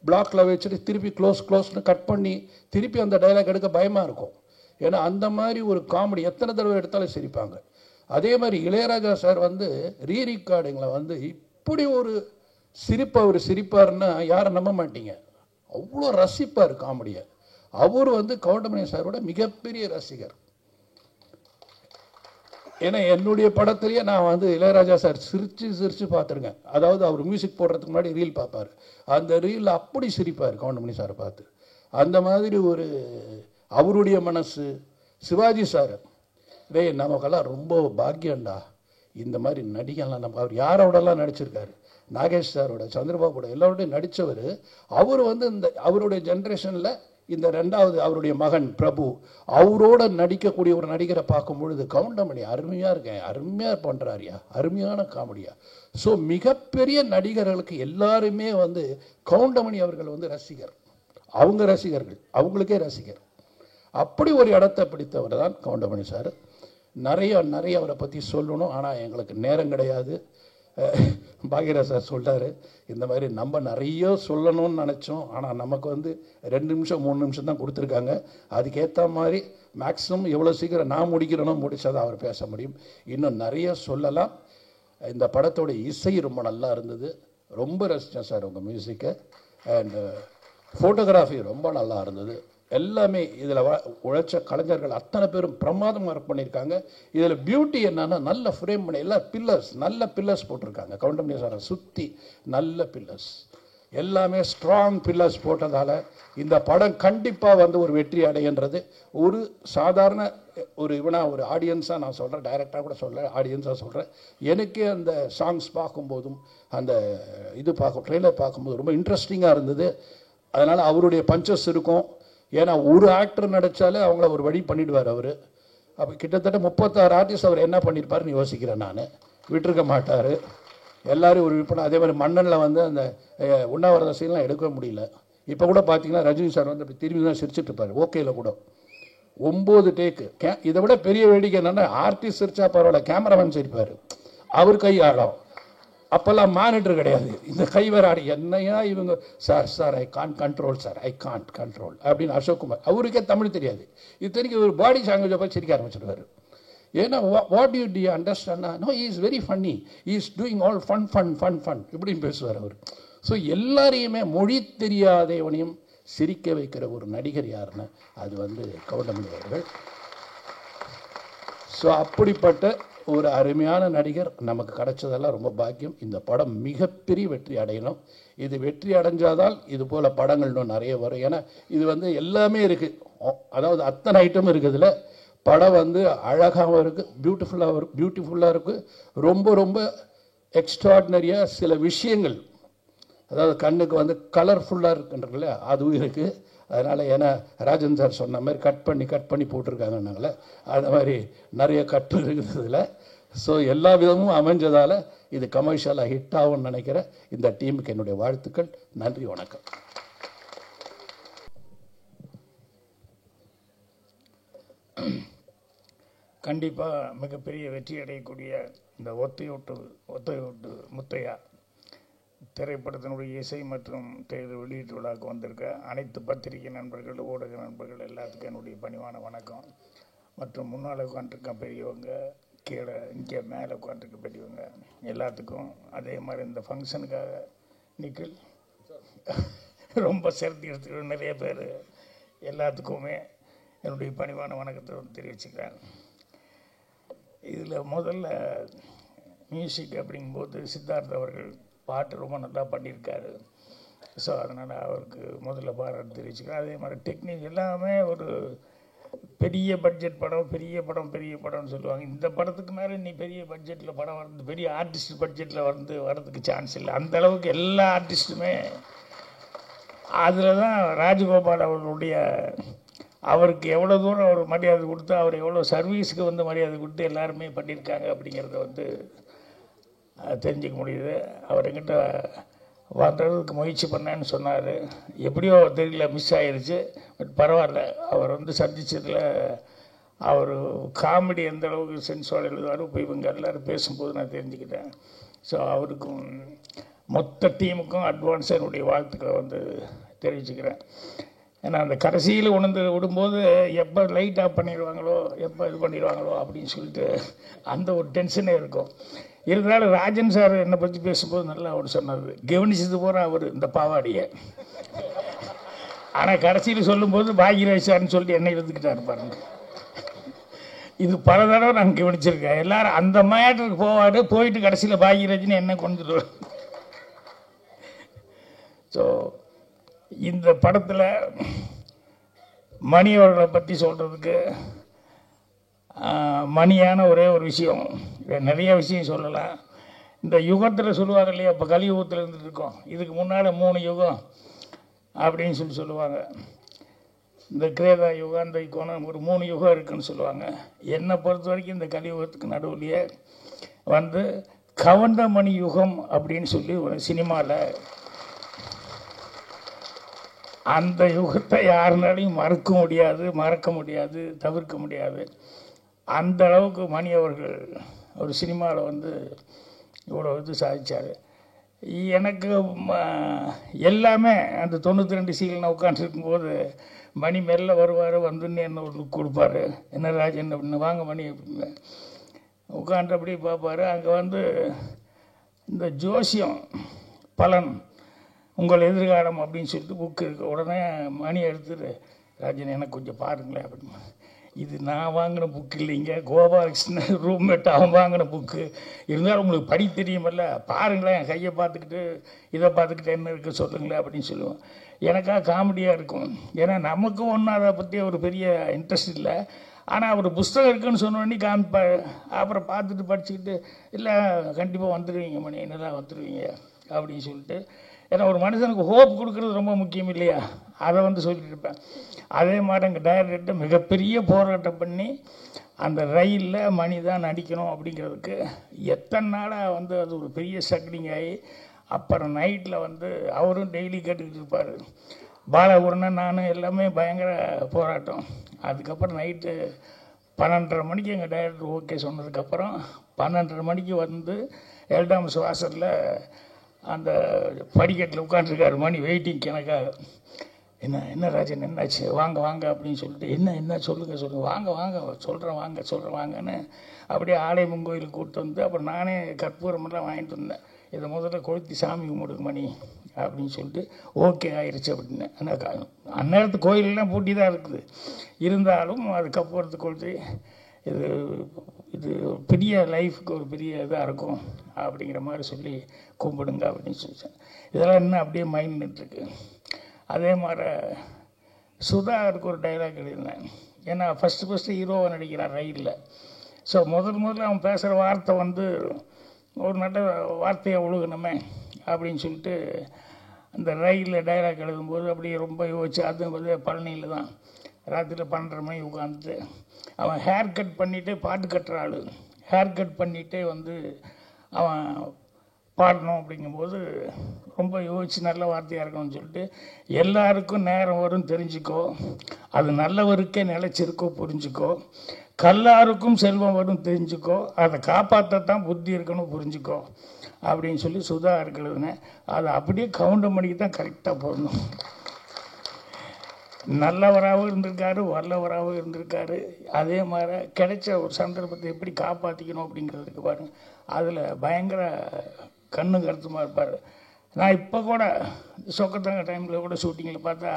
பிளாக்கில் வச்சுட்டு திருப்பி க்ளோஸ்னு கட் பண்ணி திருப்பி அந்த டைலாக் எடுக்க பயமாக இருக்கும். ஏன்னா அந்த மாதிரி ஒரு காமெடி எத்தனை தடவை எடுத்தாலும் சிரிப்பாங்க. அதே மாதிரி இளையராஜா சார் வந்து ரீரெக்கார்டிங்கில் வந்து இப்படி ஒரு சிரிப்பு அவர் சிரிப்பார்னா யாரும் நம்ப மாட்டீங்க, அவ்வளோ ரசிப்பார் காமெடியை. அவர் வந்து கவுண்டமணி சாரோட மிகப்பெரிய ரசிகர். ஏன்னா என்னுடைய படத்துலேயே நான் வந்து இளையராஜா சார் சிரிச்சு பார்த்துருக்கேன். அதாவது அவர் மியூசிக் போடுறதுக்கு முன்னாடி ரீல் பார்ப்பார், அந்த ரீலில் அப்படி சிரிப்பார் கவுண்டமணி சாரை பார்த்து. அந்த மாதிரி ஒரு அவருடைய மனசு. சிவாஜி சார், நமக்கெல்லாம் ரொம்ப பாக்கியண்டா, இந்த மாதிரி நடிகெல்லாம் நம்ம அவர் யாரோடலாம் நடிச்சிருக்காரு, நாகேஷ் சாரோட, சந்திரபாபுட எல்லாரோடையும் நடித்தவர். அவர் வந்து இந்த அவருடைய ஜென்ரேஷனில் இந்த 2வது அவருடைய மகன் பிரபு, அவரோட நடிக்கக்கூடிய ஒரு நடிகரை பார்க்கும் பொழுது கவுண்டமணி அருமையாக இருக்கேன், அருமையாக பண்ணுறாரியா, அருமையான காமெடியா. ஸோ மிகப்பெரிய நடிகர்களுக்கு எல்லாருமே வந்து கவுண்டமணி அவர்கள் வந்து ரசிகர், அவங்க ரசிகர்கள், அவங்களுக்கே ரசிகர். அப்படி ஒரு இடத்தை பிடித்தவர் தான் கவுண்டமணி சார். நிறைய அவரை பற்றி சொல்லணும், ஆனால் எங்களுக்கு நேரம் கிடையாது. பாக்யராஜ் சார் சொல்கிறாரு, இந்த மாதிரி நம்ம நிறைய சொல்லணும்னு நினச்சோம், ஆனால் நமக்கு வந்து 2 நிமிஷம் 3 நிமிஷம் தான் கொடுத்துருக்காங்க. அதுக்கேற்ற மாதிரி மேக்ஸிமம் எவ்வளோ சீக்கிரம் நான் முடிக்கிறேனோ முடிச்சாதான் அவர் பேச முடியும். இன்னும் நிறைய சொல்லலாம். இந்த படத்தோட இசை ரொம்ப நல்லா இருந்தது, ரொம்ப ரசித்தேன் சார் உங்கள் மியூசிக்கை. அண்ட் ஃபோட்டோகிராஃபி ரொம்ப நல்லா இருந்தது. எல்லாமே இதில் உழைச்ச கலைஞர்கள் அத்தனை பேரும் பிரமாதமாக ஒர்க் பண்ணியிருக்காங்க. இதில் பியூட்டி என்னன்னா, நல்ல ஃப்ரேம் பண்ணி எல்லா பில்லர்ஸ், நல்ல பில்லர்ஸ் போட்டிருக்காங்க கவுண்டமணி சாரை சுற்றி, நல்ல பில்லர்ஸ், எல்லாமே ஸ்ட்ராங் பில்லர்ஸ் போட்டதால் இந்த படம் கண்டிப்பாக வந்து ஒரு வெற்றி அடைகின்றது. ஒரு சாதாரண ஒரு இவனாக ஒரு ஆடியன்ஸாக நான் சொல்கிறேன், டைரக்டாக கூட சொல்கிறேன், ஆடியன்ஸாக சொல்கிறேன். எனக்கே அந்த சாங்ஸ் பார்க்கும்போதும் அந்த இது ட்ரெய்லர் பார்க்கும்போது ரொம்ப இன்ட்ரெஸ்டிங்காக இருந்தது. அதனால் அவருடைய பஞ்சஸ் இருக்கும். ஏன்னா ஒரு ஆக்டர் நடித்தாலே அவங்கள ஒரு வழி பண்ணிவிடுவார் அவர். அப்போ கிட்டத்தட்ட 36 ஆர்டிஸ்ட் அவர் என்ன பண்ணியிருப்பாருன்னு யோசிக்கிறேன் நான். விட்டுருக்க மாட்டார். எல்லோரும் ஒரு விற்பனை. அதே மாதிரி மன்னனில் வந்து அந்த உண்ணாவிரத சீன்லாம் எடுக்க முடியல. இப்போ கூட பார்த்தீங்கன்னா ரஜினி சார் வந்து அப்படி திரும்பி தான் சிரிச்சிட்டு இருப்பார். ஓகேயில் கூட 9 டேக்கு. இதை விட பெரிய வேடிக்கை என்னென்னா, ஆர்டிஸ்ட் சிரிச்சா பரவாயில்ல, கேமராமேன் சிரிப்பார். அவர் கை ஆடும். அப்போல்லாம் மானிட்டர் கிடையாது. இந்த கை வேறு ஆடி என்னையா இவங்க sir I can't control sir, I can't control அப்படின்னு அசோக்குமார். அவருக்கே தமிழ் தெரியாது. இத்தனைக்கு ஒரு பாடி லாங்குவேஜை போய் சிரிக்க ஆரம்பிச்சிடுவார். ஏன்னா what you understand? No, he is very funny, he is doing all fun fun fun fun இப்படின்னு பேசுவார் அவர். ஸோ எல்லாரையுமே மொழி தெரியாதவனையும் சிரிக்க வைக்கிற ஒரு நடிகர் யாருன்னு அது வந்து கவுண்டமணி அவர்கள். ஸோ அப்படிப்பட்ட ஒரு அருமையான நடிகர் நமக்கு கிடைச்சதெல்லாம் ரொம்ப பாக்கியம். இந்த படம் மிகப்பெரிய வெற்றி அடையணும். இது வெற்றி அடைஞ்சாதால் இது போல் படங்கள் இன்னும் நிறைய வரும். ஏன்னா இது வந்து எல்லாமே இருக்குது, அதாவது அத்தனை ஐட்டமும் இருக்குதுல. படம் வந்து அழகாகவும் இருக்குது, பியூட்டிஃபுல்லாக இருக்குது. ரொம்ப ரொம்ப எக்ஸ்ட்ராடினரியாக சில விஷயங்கள், அதாவது கண்ணுக்கு வந்து கலர்ஃபுல்லாக இருக்குன்றதுல அதுவும் இருக்குது. அதனால் ஏன்னா ராஜன் சார் சொன்ன மாதிரி கட் பண்ணி போட்டிருக்காங்கன்னாங்களே, அது மாதிரி நிறைய கட்டு இருக்குதுல. ஸோ எல்லா விதமும் அமைஞ்சதால் இது கமர்ஷியலாக ஹிட் ஆகும்னு நினைக்கிறேன். இந்த டீமுக்கு என்னுடைய வாழ்த்துக்கள். நன்றி, வணக்கம். கண்டிப்பாக மிகப்பெரிய வெற்றி அடையக்கூடிய இந்த ஒத்தையோட்டு முத்தையா திரைப்படத்தினுடைய இசை மற்றும் தேர்தல் வெளியீட்டு விழாவுக்கு வந்திருக்க அனைத்து பத்திரிகை நண்பர்கள், ஊடக நண்பர்கள் எல்லாத்துக்கும் என்னுடைய பணிவான வணக்கம். மற்றும் முன்னால் உட்காந்துருக்க பெரியவங்க, கீழே இங்கே மேலே உட்காந்துருக்க பெரியவங்க எல்லாத்துக்கும், அதே மாதிரி இந்த ஃபங்க்ஷனுக்காக நிக்கில் ரொம்ப சிரத்தி எடுத்துக்கிற நிறைய பேர் எல்லாத்துக்குமே என்னுடைய பணிவான வணக்கத்தை தெரிவிச்சுக்கிறேன். இதில் முதல்ல மியூசிக் அப்படிங்கும்போது சித்தார்த் அவர்கள் பாட்டு ரொம்ப நல்லா பண்ணியிருக்காரு. ஸோ அதனால் அவருக்கு முதல்ல பாராட்டு தெரிவிச்சுக்கிறேன். அதே மாதிரி டெக்னிக் எல்லாமே ஒரு பெரிய பட்ஜெட் படம், பெரிய படம்னு சொல்லுவாங்க. இந்த படத்துக்கு மேலே நீ பெரிய பட்ஜெட்டில் படம் வந்து பெரிய ஆர்டிஸ்ட் பட்ஜெட்டில் வரதுக்கு சான்ஸ் இல்லை. அந்தளவுக்கு எல்லா ஆர்டிஸ்ட்டுமே அதில் தான் ராஜகோபால் அவர்களுடைய அவருக்கு எவ்வளோ தூரம் அவர் மரியாதை கொடுத்து, அவர் எவ்வளோ சர்வீஸுக்கு வந்து மரியாதை கொடுத்து எல்லாருமே பண்ணியிருக்காங்க அப்படிங்கிறத வந்து தெரிஞ்சுக்க முடியுது. அவர் என்கிட்ட வர்றதுக்கு முயற்சி பண்ணேன்னு சொன்னார். எப்படியோ தெரியல, மிஸ் ஆயிடுச்சு. பட் பரவாயில்ல, அவர் வந்து சந்திச்சதில் அவர் காமெடி எந்த அளவுக்கு சென்ஸோடு எழுதுவார் இப்போ இவங்க எல்லோரும் பேசும்போது நான் தெரிஞ்சுக்கிட்டேன். ஸோ அவருக்கும் மொத்த டீமுக்கும் அட்வான்ஸாக என்னுடைய வாழ்த்துக்களை வந்து தெரிவிச்சுக்கிறேன். ஏன்னா அந்த கடைசியில் உணர்ந்து விடும்போது எப்போ லைட் ஆஃப் பண்ணிடுவாங்களோ, எப்போ இது பண்ணிடுவாங்களோ அப்படின்னு சொல்லிட்டு அந்த ஒரு டென்ஷனே இருக்கும். இருந்தாலும் ராஜன் சார் என்னை பற்றி பேசும்போது நல்லா அவர் சொன்னார், கவனிச்சது போகிற அவர் இந்த பாவாடியை. ஆனால் கடைசியில் சொல்லும்போது பாக்யராஜ் சார்னு சொல்லி என்னை எடுத்துக்கிட்டாரு பாருங்க. இது பல தடவை நான் கவனிச்சிருக்கேன். எல்லாரும் அந்த மேட்டருக்கு போவார், போயிட்டு கடைசியில் பாக்யராஜ்னு என்ன கொண்டுட்டு. ஸோ இந்த படத்தில் மணி அவர்களை பற்றி சொல்கிறதுக்கு மணியான ஒரே ஒரு விஷயம், நிறைய விஷயம் சொல்லலாம். இந்த யுகத்தில் சொல்லுவாங்க இல்லையா, இப்போ கலியுகத்தில் இருந்துட்டு இருக்கோம், இதுக்கு முன்னால் 3 யுகம் அப்படின்னு சொல்லுவாங்க. இந்த கிரேதா யுகம், இந்த யுகம், ஒரு 3 யுகம் இருக்குதுன்னு சொல்லுவாங்க. என்னை பொறுத்த வரைக்கும் இந்த கலியுகத்துக்கு நடுவுலையே வந்து கவுண்டமணி யுகம் அப்படின்னு சொல்லி ஒரு சினிமாவில், அந்த யுகத்தை யாருனாலையும் மறக்க முடியாது, தவிர்க்க முடியாது. அந்த அளவுக்கு மணி அவர்கள் ஒரு சினிமாவில் வந்து இவ்வளோ இது சாதித்தார். எனக்கு எல்லாமே அந்த 92 சீல் நான் உட்காந்துருக்கும்போது மணி மெல்ல வருவார், வந்துன்னு என்ன ஒரு லுக் கொடுப்பாரு, என்ன ராஜன் அப்படின்னு, வாங்க மணி அப்படின்னு உட்காந்து அப்படியே பார்ப்பார். அங்கே வந்து இந்த ஜோசியம் பலன் உங்கள் எதிர்காலம் அப்படின்னு சொல்லிட்டு புக்கு இருக்குது. உடனே மணி எடுத்துட்டு, ராஜன் எனக்கு கொஞ்சம் பாருங்களேன் அப்படின்னு. இது நான் வாங்கின புக்கு இல்லைங்க, கோபாலகிருஷ்ணன் ரூம்மேட் அவன் வாங்கின புக்கு. இருந்தாலும் உங்களுக்கு படி தெரியுமில்ல, பாருங்களேன், என் கையை பார்த்துக்கிட்டு இதை பார்த்துக்கிட்டு என்ன இருக்குது சொல்லுங்களேன் அப்படின்னு சொல்லுவோம். எனக்காக காமெடியாக இருக்கும். ஏன்னா நமக்கும் ஒன்றும் அதை பற்றி ஒரு பெரிய இன்ட்ரெஸ்ட் இல்லை. ஆனால் அவர் புஸ்தகம் இருக்குன்னு சொன்னோடனே காமிப்பார். அப்புறம் பார்த்துட்டு படிச்சுக்கிட்டு இல்லை கண்டிப்பாக வந்துடுவீங்க மணி, என்னதான் வந்துடுவீங்க அப்படின்னு சொல்லிட்டு. ஏன்னா ஒரு மனுஷனுக்கு ஹோப் கொடுக்குறது ரொம்ப முக்கியம் இல்லையா, அதை வந்து சொல்லிட்டு இருப்பேன். அதே மாதிரி எங்கள் டைரக்டர்கிட்ட மிகப்பெரிய போராட்டம் பண்ணி அந்த ரயிலில் மணி தான் நடிக்கணும் அப்படிங்கிறதுக்கு எத்தனை நாளாக வந்து அது ஒரு பெரிய ஸ்ட்ரகிளிங் ஆகி அப்புறம் நைட்டில் வந்து அவரும் டெய்லி கேட்டுக்கிட்டு இருப்பார். பாலகுருணன் நானும் எல்லாமே பயங்கர போராட்டம். அதுக்கப்புறம் நைட்டு 12:30 மணிக்கு எங்கள் டைரக்டர் ஓகே சொன்னதுக்கப்புறம் 12:30 மணிக்கு வந்து எல்டாம்ஸ் வாசலில் அந்த படிக்கட்டில் உட்காந்துருக்காரு மணி வெயிட்டிங் எனக்காக. என்ன ராஜன் என்னாச்சு, வாங்க வாங்க அப்படின்னு சொல்லிட்டு, என்ன சொல்லுங்கள் வாங்க சொல்கிறேன் வாங்கன்னு அப்படியே ஆலயமன் கோயிலுக்கு கூப்பிட்டு வந்து அப்புறம் நானே கற்பூரமெல்லாம் வாங்கிட்டு வந்தேன். இதை முதல்ல கொளுத்தி சாமி கும்பிடுங்க மணி அப்படின்னு சொல்லிட்டு ஓகே ஆயிடுச்சு அப்படின்னு. ஆனால் அந்நேரத்து கோயிலெலாம் பூட்டி தான் இருக்குது, இருந்தாலும் அது கற்பூரத்தை கொளுத்தி இது பெரிய லைஃபுக்கு ஒரு பெரிய இதாக இருக்கும் அப்படிங்கிற மாதிரி சொல்லி கும்பிடுங்க அப்படின்னு சொல்லிச்சேன். இதெல்லாம் இன்னும் அப்படியே மைண்ட் நின்றுருக்கு. அதே மாதிரி சுதாவுக்கு ஒரு டைலாக் எழுதினேன். ஏன்னா ஃபஸ்ட்டு ஹீரோவை நடிக்கிறான் ரயிலில். ஸோ முதல்ல அவன் பேசுகிற வார்த்தை வந்து ஒரு நல்ல வார்த்தையை ஒழுகணுமே அப்படின்னு சொல்லிட்டு அந்த ரயிலில் டைலாக் எழுதும்போது அப்படியே ரொம்ப யோசிச்சு, அது வந்து பழனியில் தான் ராத்திரியில் 12:30 மணிக்கு உட்காந்துட்டு அவன் ஹேர் கட் பண்ணிவிட்டு பாட்டு கட்டுற ஆள் ஹேர் கட் பண்ணிகிட்டே வந்து அவன் பாடணும் அப்படிங்கும்போது ரொம்ப யோசிச்சு நல்ல வார்த்தையாக இருக்கணும்னு சொல்லிட்டு, எல்லாருக்கும் நேரம் வரும் தெரிஞ்சுக்கோ, அது நல்லவருக்கே நிலைச்சிருக்கோ புரிஞ்சுக்கோ, கல்லாருக்கும் செல்வம் வரும் தெரிஞ்சுக்கோ, அதை காப்பாற்றத்தான் புத்தி இருக்கணும் புரிஞ்சுக்கோ அப்படின்னு சொல்லி சுதா இருக்கிறதுனே அது அப்படியே கவுண்டமணிக்கு தான் கரெக்டாக போடணும். நல்லவராகவும் இருந்திருக்காரு, வல்லவராகவும் இருந்திருக்காரு. அதே மாதிரி கிடைச்ச ஒரு சந்தர்ப்பத்தை எப்படி காப்பாற்றிக்கணும் அப்படிங்கிறதுக்கு பாருங்க, அதில் பயங்கர கண்ணு கருத்துமாக இருப்பார். நான் இப்போ கூட சொக்கத்தங்க டைமில் கூட ஷூட்டிங்கில் பார்த்தா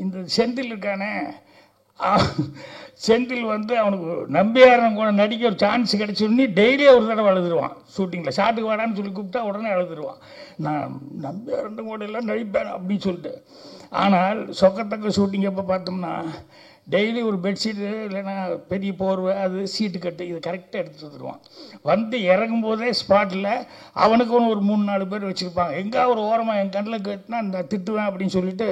இந்த செந்தில் இருக்கானே, செந்தில் வந்து அவனுக்கு நம்பியாரன் கூட நடிக்க ஒரு சான்ஸ் கிடைச்சோடனே டெய்லி ஒரு தடவை அழுதுருவான். ஷூட்டிங்கில் ஷாட்டுக்கு வாடான்னு சொல்லி கூப்பிட்டா உடனே அழுதுருவான். நான் நம்பியாரன் கூட எல்லாம் நடிப்பேன் அப்படின்னு சொல்லிட்டு. ஆனால் சொக்கத்தக்க ஷூட்டிங் எப்போ பார்த்தோம்னா டெய்லி ஒரு பெட்ஷீட்டு இல்லைன்னா பெரிய போர்வை அது சீட்டு கட்டு இது கரெக்டாக எடுத்து வந்துடுவான். வந்து இறங்கும் போதே ஸ்பாட்டில் அவனுக்குன்னு ஒரு 3-4 பேர் வச்சுருப்பாங்க. எங்கே ஒரு ஓரமாக என் கண்ணில் கேட்டுனா நான் திட்டுவேன் அப்படின்னு சொல்லிட்டு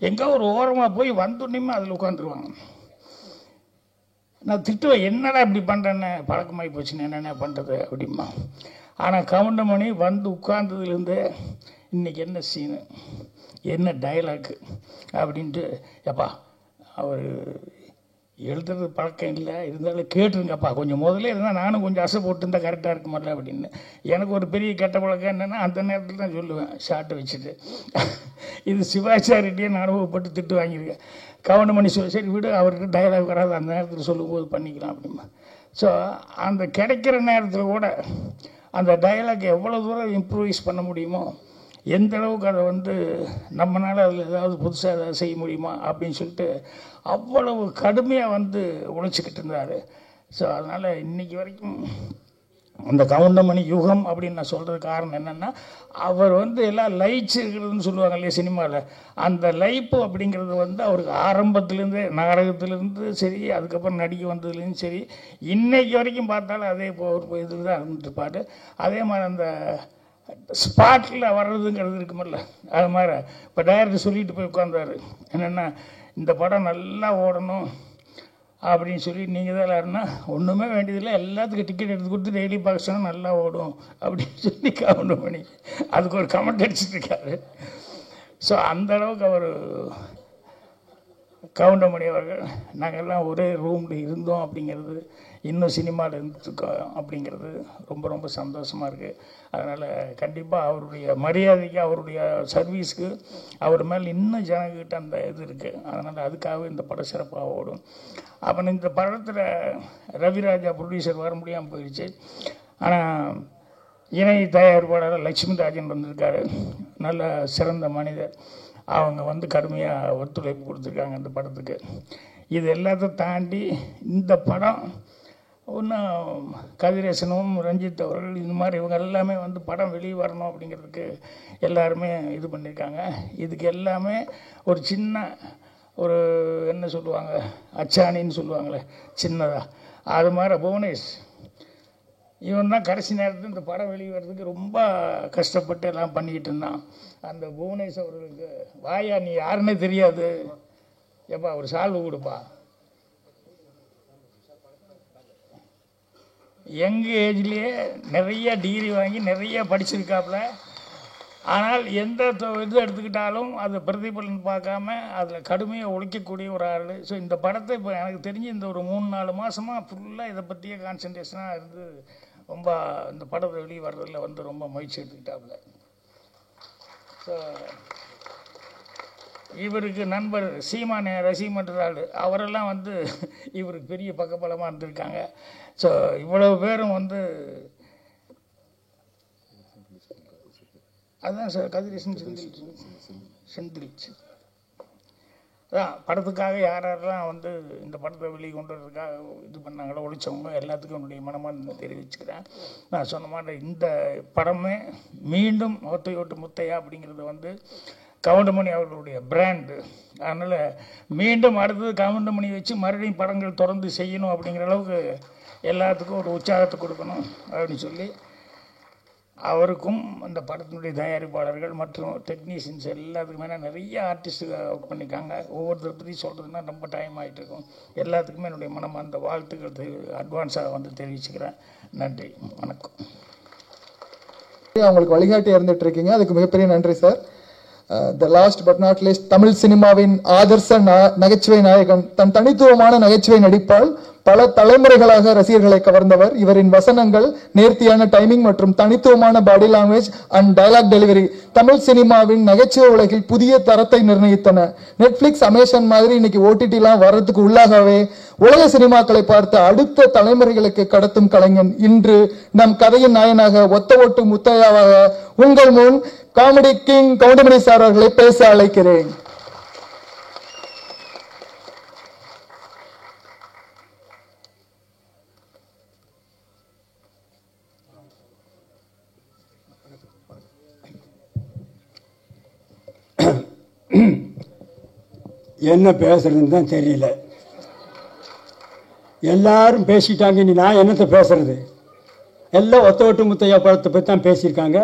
எங்கே ஒரு ஓரமாக போய் வந்தோடனேயுமே அதில் உட்காந்துருவாங்க. நான் திட்டுவேன், என்னடா இப்படி பண்ணுறேன்னு, பழக்கமாகி போச்சுன்னு என்னென்ன பண்ணுறது அப்படிமா. ஆனால் கவுண்டமணி வந்து உட்கார்ந்ததுலேருந்து இன்றைக்கி என்ன சீனு என்ன டைலாக்கு அப்படின்ட்டு, எப்பா அவர் எழுதுறது பழக்கம் இல்லை, இருந்தாலும் கேட்டுருங்கப்பா கொஞ்சம் முதல்ல இருந்தால் நானும் கொஞ்சம் அசை போட்டுருந்தா கரெக்டாக இருக்க மாட்டேன் அப்படின்னு. எனக்கு ஒரு பெரிய கெட்ட பழக்கம் என்னென்னா அந்த நேரத்தில் தான் சொல்லுவேன் ஷார்ட்டை வச்சுட்டு. இது சிவாச்சாரிகிட்டே நான் அனுபவப்பட்டு திட்டு வாங்கியிருக்கேன். கவுண்டமணி சொல்லி சரி விடு, அவர்கிட்ட டைலாக் வராது, அந்த நேரத்தில் சொல்லும்போது பண்ணிக்கலாம் அப்படிமா. ஸோ அந்த கிடைக்கிற நேரத்தில் கூட அந்த டைலாக் எவ்வளோ தூரம் இம்ப்ரூவைஸ் பண்ண முடியுமோ, எந்த அளவுக்கு அதை வந்து நம்மளால் அதில் ஏதாவது புதுசாக ஏதாவது செய்ய முடியுமா அப்படின்னு சொல்லிட்டு அவ்வளவு கடுமையாக வந்து உழைச்சிக்கிட்டு இருந்தார். ஸோ அதனால் இன்றைக்கி வரைக்கும் அந்த கவுண்டமணி யுகம் அப்படின்னு நான் சொல்கிறது காரணம் என்னென்னா, அவர் வந்து எல்லாம் லைட்ஸ் இருக்கிறதுன்னு சொல்லுவாங்க இல்லையா சினிமாவில், அந்த லைப்பு அப்படிங்கிறது வந்து அவருக்கு ஆரம்பத்துலேருந்து நாடகத்துலேருந்து சரி, அதுக்கப்புறம் நடிக்க வந்ததுலேருந்து சரி, இன்றைக்கி வரைக்கும் பார்த்தாலும் அதே ஒரு இது தான் இருந்துட்டுப்பாரு. அதே மாதிரி அந்த ஸ்பாட்டில் வர்றதுங்கிறது இருக்குமில்ல, அது மாதிரி இப்போ டைரக்டர் சொல்லிட்டு போய் உட்காந்தாரு என்னென்னா, இந்த படம் நல்லா ஓடணும் அப்படின்னு சொல்லி நீங்கள் தான் யாருன்னா ஒன்றுமே வேண்டியதில்லை, எல்லாத்துக்கும் டிக்கெட் எடுத்து கொடுத்து டெய்லி பார்க்க சொன்னால் நல்லா ஓடும் அப்படின்னு சொல்லி கவுண்டமணி அதுக்கு ஒரு கமெண்ட் அடிச்சுட்ருக்காரு. ஸோ அந்த அளவுக்கு அவர் கவுண்டமணி அவர்கள் நாங்கள் எல்லாம் ஒரே ரூமில் இருந்தோம் அப்படிங்கிறது, இன்னும் சினிமாவில் இருந்துருக்கோம் அப்படிங்கிறது ரொம்ப ரொம்ப சந்தோஷமாக இருக்குது. அதனால் கண்டிப்பாக அவருடைய மரியாதைக்கு அவருடைய சர்வீஸ்க்கு அவர் மேலே இன்னும் ஜனங்கிட்ட அந்த இது இருக்குது. அதனால் அதுக்காகவே இந்த படம் சிறப்பாக ஓடும். அப்புறம் இந்த படத்தில் ரவிராஜா ப்ரொடியூசர் வர முடியாமல் போயிடுச்சு. ஆனால் இணை தயாரிப்பாளர் லட்சுமி ராஜன் வந்திருக்காரு, நல்ல சிறந்த மனிதர். அவங்க வந்து கடுமையாக ஒத்துழைப்பு கொடுத்துருக்காங்க இந்த படத்துக்கு. இது எல்லாத்தையும் தாண்டி இந்த படம் இன்னும் கதிரேசனும் ரஞ்சித் அவர்கள் இந்த மாதிரி இவங்க எல்லாமே வந்து படம் வெளியே வரணும் அப்படிங்கிறதுக்கு எல்லாருமே இது பண்ணியிருக்காங்க. இதுக்கு எல்லாமே ஒரு சின்ன ஒரு என்ன சொல்லுவாங்க, அச்சாணின்னு சொல்லுவாங்களே சின்னதாக, அது மாதிரி புவனேஷ் இவன் தான் கடைசி நேரத்தில் இந்த படம் வெளிவரதுக்கு ரொம்ப கஷ்டப்பட்டு எல்லாம் பண்ணிக்கிட்டு இருந்தான். அந்த புவனேஷ் அவர்களுக்கு, வாயா நீ யாருன்னே தெரியாது, எப்பா ஒரு சால்வு கொடுப்பா. யங் ஏஜ்லேயே நிறைய டிகிரி வாங்கி நிறைய படிச்சிருக்காப்புல. ஆனால் எந்த இது எடுத்துக்கிட்டாலும் அது பிரதிபலன் பார்க்காம அதில் கடுமையாக உழைக்கக்கூடிய ஒரு ஆள். ஸோ இந்த படத்தை இப்போ எனக்கு தெரிஞ்சு இந்த ஒரு 3-4 மாதமாக ஃபுல்லாக இதை பற்றியே கான்சன்ட்ரேஷனாக இருந்து ரொம்ப இந்த படத்தை வெளியே வர்றதில் வந்து ரொம்ப முயற்சி எடுத்துக்கிட்டாப்புல. ஸோ இவருக்கு நண்பர் சீமானே ரசிகமன்றாள் அவரெல்லாம் வந்து இவருக்கு பெரிய பக்கபலமாக இருந்திருக்காங்க. ஸோ இவ்வளவு பேரும் வந்து அதுதான் சார் கதிரேசன் செந்தில் அதான் படத்துக்காக யாரெல்லாம் வந்து இந்த படத்தை வெளியே கொண்டு வரதுக்காக இது பண்ணாங்களோ ஒழிச்சவங்க எல்லாத்துக்கும் என்னுடைய மனமாக தெரிவிச்சுக்கிறேன். நான் சொன்ன மாதிரி இந்த படமே மீண்டும் ஒத்தையோட்டு முத்தையா அப்படிங்கிறது வந்து கவுண்டமணி அவர்களுடைய பிராண்டு. அதனால் மீண்டும் அடுத்தது கவுண்டமணி வச்சு மறுபடியும் படங்கள் தொடர்ந்து செய்யணும் அப்படிங்கிற அளவுக்கு எல்லாத்துக்கும் ஒரு உற்சாகத்தை கொடுக்கணும் அப்படின்னு சொல்லி அவருக்கும் அந்த படத்தினுடைய தயாரிப்பாளர்கள் மற்றும் டெக்னீஷியன்ஸ் எல்லாத்துக்குமே நிறைய ஆர்டிஸ்ட் ஒர்க் பண்ணியிருக்காங்க. ஒவ்வொருத்தரை பற்றி சொல்கிறதுனா ரொம்ப டைம் ஆகிட்டு இருக்கும். எல்லாத்துக்குமே என்னுடைய மனம் அந்த வாழ்த்துக்கள் அட்வான்ஸாக வந்து தெரிவிச்சுக்கிறேன். நன்றி, வணக்கம். அவங்களுக்கு வழிகாட்டி இருந்துட்டு இருக்கீங்க, அதுக்கு மிகப்பெரிய நன்றி sir. The last but not least, Tamil சினிமாவின் ஆதர்ச நகைச்சுவை நாயகன், தன் தனித்துவமான நகைச்சுவை நடிப்பால் பல தலைமுறைகளாக ரசிகர்களை கவர்ந்தவர். இவரின் வசனங்கள், நேர்த்தியான டைமிங் மற்றும் தனித்துவமான body language and dialogue delivery Tamil சினிமாவின் நகைச்சுவை உலகில் புதிய தரத்தை நிர்ணயித்தன. நெட்ஃபிளிக்ஸ், அமேசான் மாதிரி இன்னைக்கு ஓடிடிலாம் வர்றதுக்கு உள்ளாகவே உலக சினிமாக்களை பார்த்து அடுத்த தலைமுறைகளுக்கு கடத்தும் கலைஞன் இன்று நம் கதையின் நாயனாக ஒத்த ஓட்டு முத்தையாவாக உங்கள் முன் காமெடி கிங் கவுண்டமணி சார் அவர்களை பேச அழைக்கிறேன். என்ன பேசுறதுன்னு தான் தெரியல. எல்லாரும் பேசிட்டாங்க, இனி நான் என்னத்தை பேசுறது? எல்லாம் ஒத்த ஓட்டு முத்தையா படத்தை பற்றி தான் பேசியிருக்காங்க.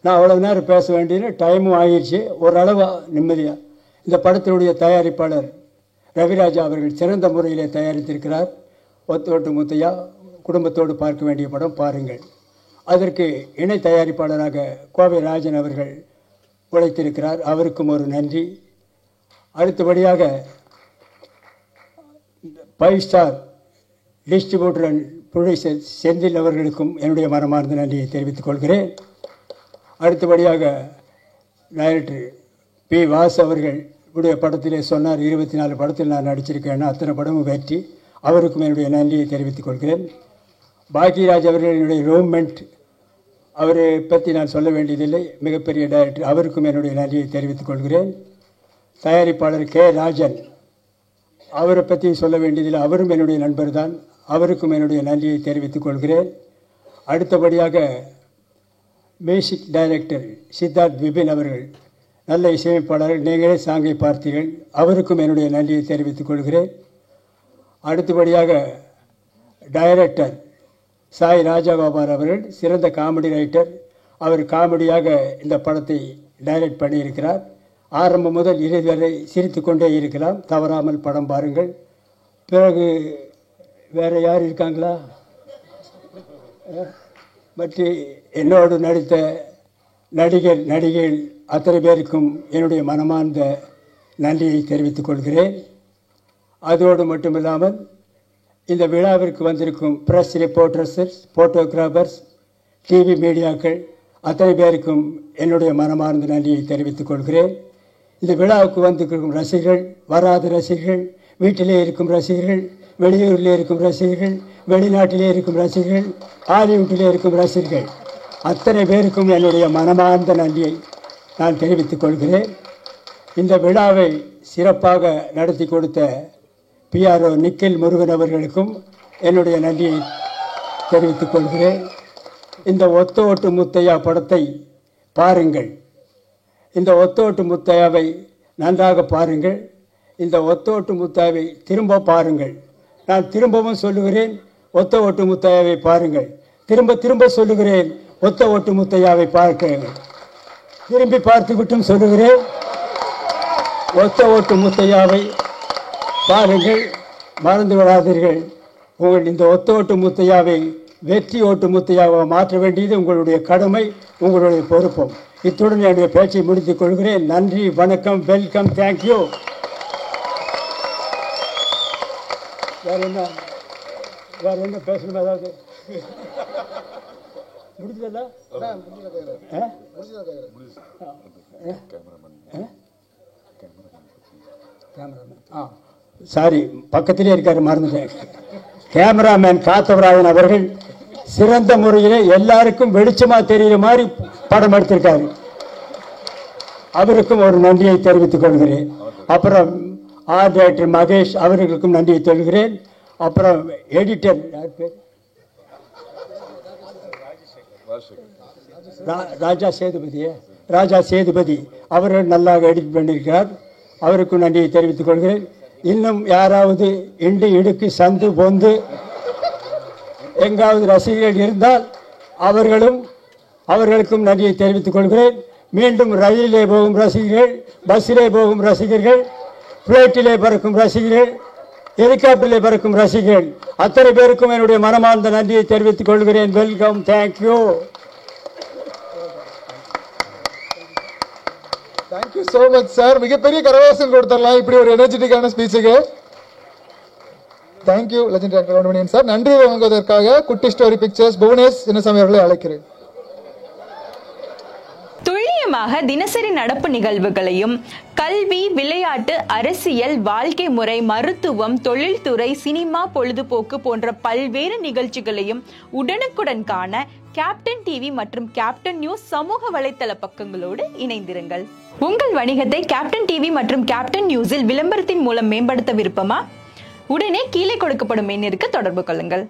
நான் அவ்வளோ நேரம் பேச வேண்டியது டைமும் ஆகிடுச்சு. ஓரளவு நிம்மதியாக இந்த படத்தினுடைய தயாரிப்பாளர் ரவிராஜா அவர்கள் சிறந்த முறையிலே தயாரித்திருக்கிறார். ஒத்த ஓட்டு முத்தையா குடும்பத்தோடு பார்க்க வேண்டிய படம், பாருங்கள். அதற்கு இணை தயாரிப்பாளராக கோவை ராஜன் அவர்கள் உழைத்திருக்கிறார், அவருக்கும் ஒரு நன்றி. அடுத்தபடியாக 5 star distributor and producer Senthil அவர்களுக்கும் என்னுடைய மனமார்ந்த நன்றியை தெரிவித்துக் கொள்கிறேன். அடுத்தபடியாக டைரக்டர் பி. வாஸ் அவர்கள் உடைய படத்திலே சொன்னார், 24 படத்தில் நான் நடிச்சிருக்கேன்னா அத்தனை படமும் வெற்றி. அவருக்கும் என்னுடைய நன்றியை தெரிவித்துக் கொள்கிறேன். பாக்யராஜ் அவர்கள் என்னுடைய ரூம்மெண்ட், அவரை பற்றி நான் சொல்ல வேண்டியதில்லை, மிகப்பெரிய டைரக்டர், அவருக்கும் என்னுடைய நன்றியை தெரிவித்துக் கொள்கிறேன். தயாரிப்பாளர் கே. ராஜன், அவரை பற்றி சொல்ல வேண்டியதில்லை, அவரும் என்னுடைய நண்பர் தான், அவருக்கும் என்னுடைய நன்றியை தெரிவித்துக் கொள்கிறேன். அடுத்தபடியாக மியூசிக் டைரக்டர் சித்தார்த் விபின் அவர்கள், நல்ல இசையமைப்பாளர், நீங்களே சாங்கை பார்த்தீர்கள், அவருக்கும் என்னுடைய நன்றியை தெரிவித்துக் கொள்கிறேன். அடுத்தபடியாக டைரக்டர் சாய் ராஜகோபால் அவர்கள், சிறந்த காமெடி ரைட்டர், அவர் காமெடியாக இந்த படத்தை டைரக்ட் பண்ணியிருக்கிறார். ஆரம்பம் முதல் இறுதி வரை சிரித்து கொண்டே இருக்கலாம், தவறாமல் படம் பாருங்கள். பிறகு வேறு யார் இருக்காங்களா? மற்ற என்னோடு நடித்த நடிகைகள் அத்தனை பேருக்கும் என்னுடைய மனமார்ந்த நன்றியை தெரிவித்துக் கொள்கிறேன். அதோடு மட்டுமில்லாமல் இந்த விழாவிற்கு வந்திருக்கும் பிரஸ் ரிப்போர்ட்டர்ஸ், ஃபோட்டோகிராஃபர்ஸ், டிவி மீடியாக்கள் அத்தனை பேருக்கும் என்னுடைய மனமார்ந்த நன்றியை தெரிவித்துக் கொள்கிறேன். இந்த விழாவுக்கு வந்திருக்கும் ரசிகர்கள், வராத ரசிகர்கள், வீட்டிலே இருக்கும் ரசிகர்கள், வெளியூரிலே இருக்கும் ரசிகர்கள், வெளிநாட்டிலே இருக்கும் ரசிகர்கள், ஹாலிவுட்டிலே இருக்கும் ரசிகர்கள் அத்தனை பேருக்கும் என்னுடைய மனமார்ந்த நன்றியை நான் தெரிவித்துக் கொள்கிறேன். இந்த விழாவை சிறப்பாக நடத்தி கொடுத்த PRO நிக்கில் முருகன் அவர்களுக்கும் என்னுடைய நன்றியை தெரிவித்துக் கொள்கிறேன். இந்த ஒத்த ஓட்டு முத்தையா படத்தை பாருங்கள். இந்த ஒத்த ஓட்டு முத்தையாவை நன்றாக பாருங்கள். இந்த ஒத்த ஓட்டு முத்தாவை திரும்ப பாருங்கள். நான் திரும்பவும் சொல்லுகிறேன், ஒத்த ஓட்டு முத்தையாவை பாருங்கள். திரும்ப திரும்ப சொல்லுகிறேன், ஒத்த ஓட்டு முத்தையாவை பார்க்கிறேன். திரும்பி பார்த்துவிட்டும் சொல்லுகிறேன், ஒத்த ஓட்டு முத்தையாவை பாருங்கள். மறந்து விடாதீர்கள். உங்கள் இந்த ஒத்த ஓட்டு முத்தையாவை வெற்றி ஓட்டு முத்தையாவை மாற்ற வேண்டியது உங்களுடைய கடமை, உங்களுடைய பொறுப்பும். இத்துடன் என்னுடைய பேச்சை முடித்துக் கொள்கிறேன். நன்றி, வணக்கம், வெல்கம், தேங்க்யூ. வேற என்ன பேசணும்? ஏதாவது முடிஞ்சதா? சாரி, பக்கத்திலே இருக்காரு, மறந்துட்டேன். கேமராமேன் காத்தவராயன் அவர்கள் சிறந்த முறையிலே எல்லாருக்கும் வெளிச்சமா தெரிகிற மாதிரி படம் எடுத்திருக்காரு. அவருக்கும் ஒரு நன்றியை தெரிவித்துக் கொள்கிறேன். அப்புறம் ஆர்ட் டைரக்டர் மகேஷ் அவர்களுக்கும் நன்றியை சொல்கிறேன். அப்புறம் எடிட்டர் ராஜா சேதுபதி அவர்கள் நல்லா எடிட் பண்ணியிருக்கிறார். அவருக்கும் நன்றியை தெரிவித்துக் கொள்கிறேன். இன்னும் யாராவது இண்டு இடுக்கு சந்து பொந்து எங்காவது ரசிகர்கள் இருந்தால் அவர்களுக்கும் நன்றியை தெரிவித்துக் கொள்கிறேன். மீண்டும் ரயிலிலே போகும் ரசிகர்கள், பஸ்ஸிலே போகும் ரசிகர்கள், பிளைட்டிலே பறக்கும் ரசிகர்கள், ஹெலிகாப்டரிலே பறக்கும் ரசிகர்கள் அத்தனை பேருக்கும் என்னுடைய மனமார்ந்த நன்றியை தெரிவித்துக் கொள்கிறேன். Welcome, thank you. Thank you so much sir. மிகப்பெரிய கரவாசம் கொடுத்துடலாம் இப்படி ஒரு எனர்ஜெட்டிக்கான ஸ்பீச்சுக்கு. தேங்க்யூ லெஜெண்டரி கவுண்டமணியன் சார். நன்றி வழங்குவதற்காக குட்டி ஸ்டோரி பிக்சர்ஸ் புவனேஷ் சின்னசாமி அவர்களை அழைக்கிறேன். துல்லியமாக தினசரி நடப்பு நிகழ்வுகளையும் கல்வி, விளையாட்டு, அரசியல், வாழ்க்கை முறை, மருத்துவம், தொழில்துறை, சினிமா, பொழுதுபோக்கு போன்ற பல்வேறு நிகழ்ச்சிகளையும் உடனுக்குடன் காண கேப்டன் டிவி மற்றும் கேப்டன் நியூஸ் சமூக வலைத்தள பக்கங்களோடு இணைந்திருங்கள். உங்கள் வணிகத்தை கேப்டன் டிவி மற்றும் கேப்டன் நியூஸில் விளம்பரத்தின் மூலம் மேம்படுத்த விருப்பமா? உடனே கீழே கொடுக்கப்படும் எண்ணிற்கு தொடர்பு கொள்ளுங்கள்.